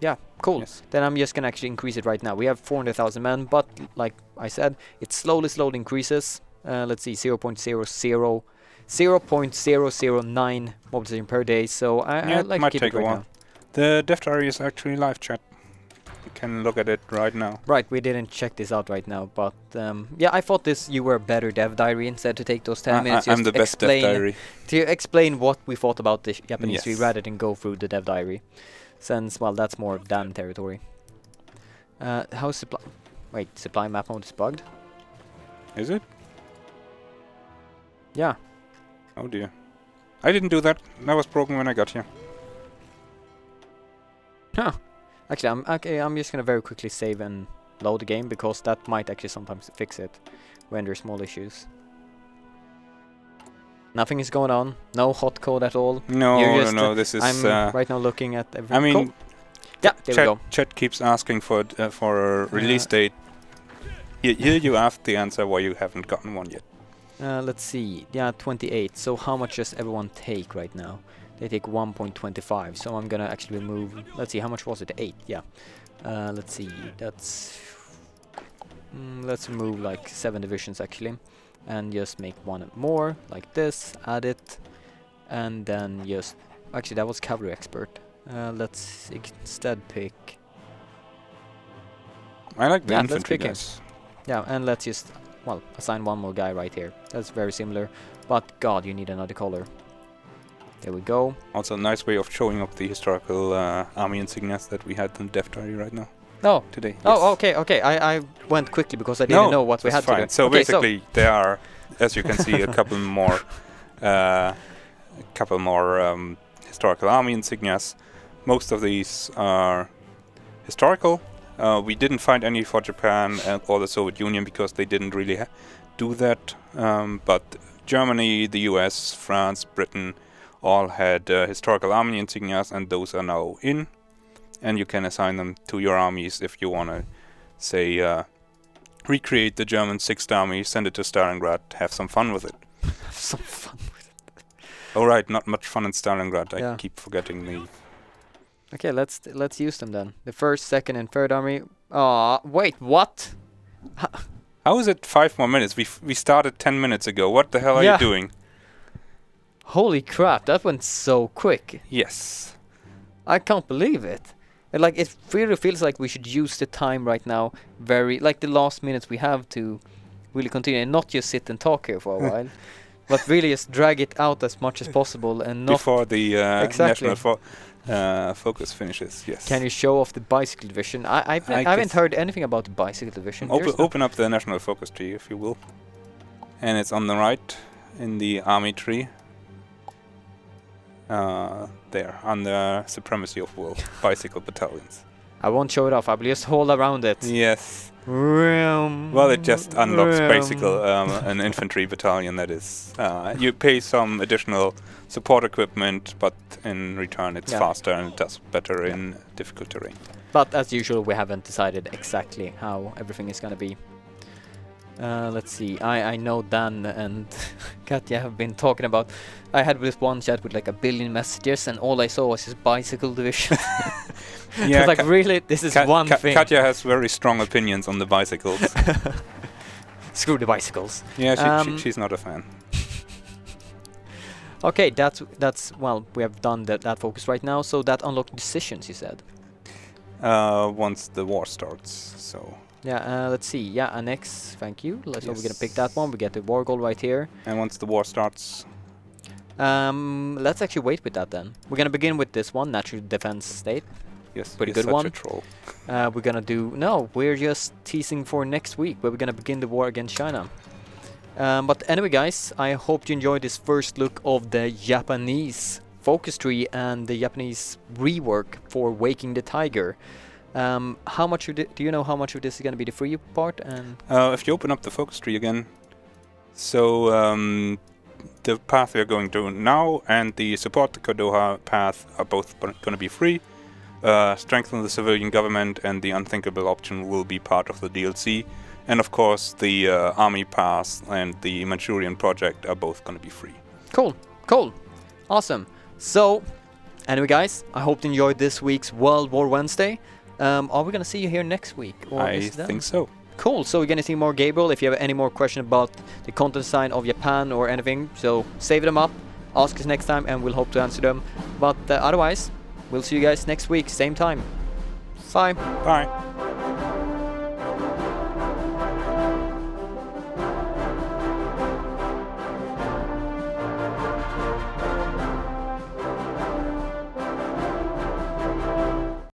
Yeah, cool. Yes. Then I'm just gonna actually increase it right now. We have 400,000 men, but like I said, it slowly increases. Let's see, 0.009 mobilization per day. So I like to might keep take it a right while. now. The Dev Diary is actually live, chat. You can look at it right now. Right, we didn't check this out right now, but yeah, I thought you were a better Dev Diary instead to take those 10 minutes. I'm just the best Dev Diary. To explain what we thought about the Japanese Yes. rather than go through the Dev Diary, since well that's more Dan territory. How's supply? Wait, supply map mode is bugged. Is it? Yeah. Oh dear. I didn't do that. That was broken when I got here. Huh. Actually, I'm just gonna very quickly save and load the game because that might actually sometimes fix it when there's small issues. Nothing is going on. No hot code at all. No, You're no, just, no. This is. I'm right now looking at everything. I mean, Cool. Yeah, there we go. Chat keeps asking for a release date. Here you asked the answer why you haven't gotten one yet. Let's see. Yeah, 28. So how much does everyone take right now? They take 1.25. So I'm gonna actually remove. Let's see. How much was it? 8. Yeah. Let's see. That's. Let's remove like 7 divisions actually, and just make one more like this. Add it, and then just. Actually, that was cavalry expert. Let's instead pick. I like the Yeah, let's infantry pick him. guys. Yeah, and let's just, well, assign one more guy right here. That's very similar, but God, you need another color. There we go. Also, a nice way of showing up the historical army insignias that we had in Dev Diary right now. No. Today. Oh, yes. okay. I went quickly because I didn't know what we had that's fine. to do. So Okay, basically, there are, as you can see, a couple more historical army insignias. Most of these are historical. We didn't find any for Japan or the Soviet Union because they didn't really do that. But Germany, the US, France, Britain all had historical army insignias, and those are now in. And you can assign them to your armies if you want to, say, recreate the German 6th Army, send it to Stalingrad, have some fun with it. Have some fun with it. Oh right, not much fun in Stalingrad. I Yeah. keep forgetting the... Okay, let's use them then. The 1st, 2nd, and 3rd army. Wait, what? How is it 5 more minutes? We started 10 minutes ago. What the hell are Yeah. you doing? Holy crap, that went so quick. Yes. I can't believe it. And, like, it really feels like we should use the time right now like the last minutes we have to really continue and not just sit and talk here for a while, but really just drag it out as much as possible and not... Before the Exactly. national focus finishes, yes. Can you show off the bicycle division? I haven't heard anything about the bicycle division. Open up the national focus tree, if you will. And it's on the right, in the army tree. There, under supremacy of will, bicycle battalions. I won't show it off. I will just hold around it. Yes. Vroom, Well, it just unlocks vroom. bicycle, an infantry battalion. That is, you pay some additional support equipment, but in return it's Yeah. faster and it does better in difficult terrain. But as usual, we haven't decided exactly how everything is gonna be. Let's see. I know Dan and Katja have been talking about. I had this one chat with like 1 billion messages, and all I saw was his bicycle division. Yeah, It's like really, this is one thing. Katja has very strong opinions on the bicycles. Screw the bicycles. Yeah, Um, she's not a fan. Okay, that's well, we have done that focus right now, so that unlocked decisions, you said. Once the war starts, so... Yeah, let's see. Yeah, annex, thank you. So we're gonna pick Yes. that one. We get the war goal right here. And once the war starts... Let's actually wait with that then. We're gonna begin with this one, natural defense state. Yes, Pretty he's good such one. a troll. We're gonna do... No, we're just teasing for next week, where we're gonna begin the war against China. But anyway, guys, I hope you enjoyed this first look of the Japanese focus tree and the Japanese rework for Waking the Tiger. How much do you know how much of this is gonna be the free part? And If you open up the focus tree again, so the path we are going to now and the support the Kodoha path are both going to be free. Strengthen the civilian government and the unthinkable option will be part of the DLC. And of course, the army pass and the Manchurian project are both going to be free. cool, awesome. So, anyway, guys, I hope you enjoyed this week's World War Wednesday. Are we gonna see you here next week? Or I is that- think so. Cool. So we're gonna see more Gabriel. If you have any more questions about the content design of Japan or anything, so save them up, ask us next time, and we'll hope to answer them. But otherwise, we'll see you guys next week, same time. Bye. Bye.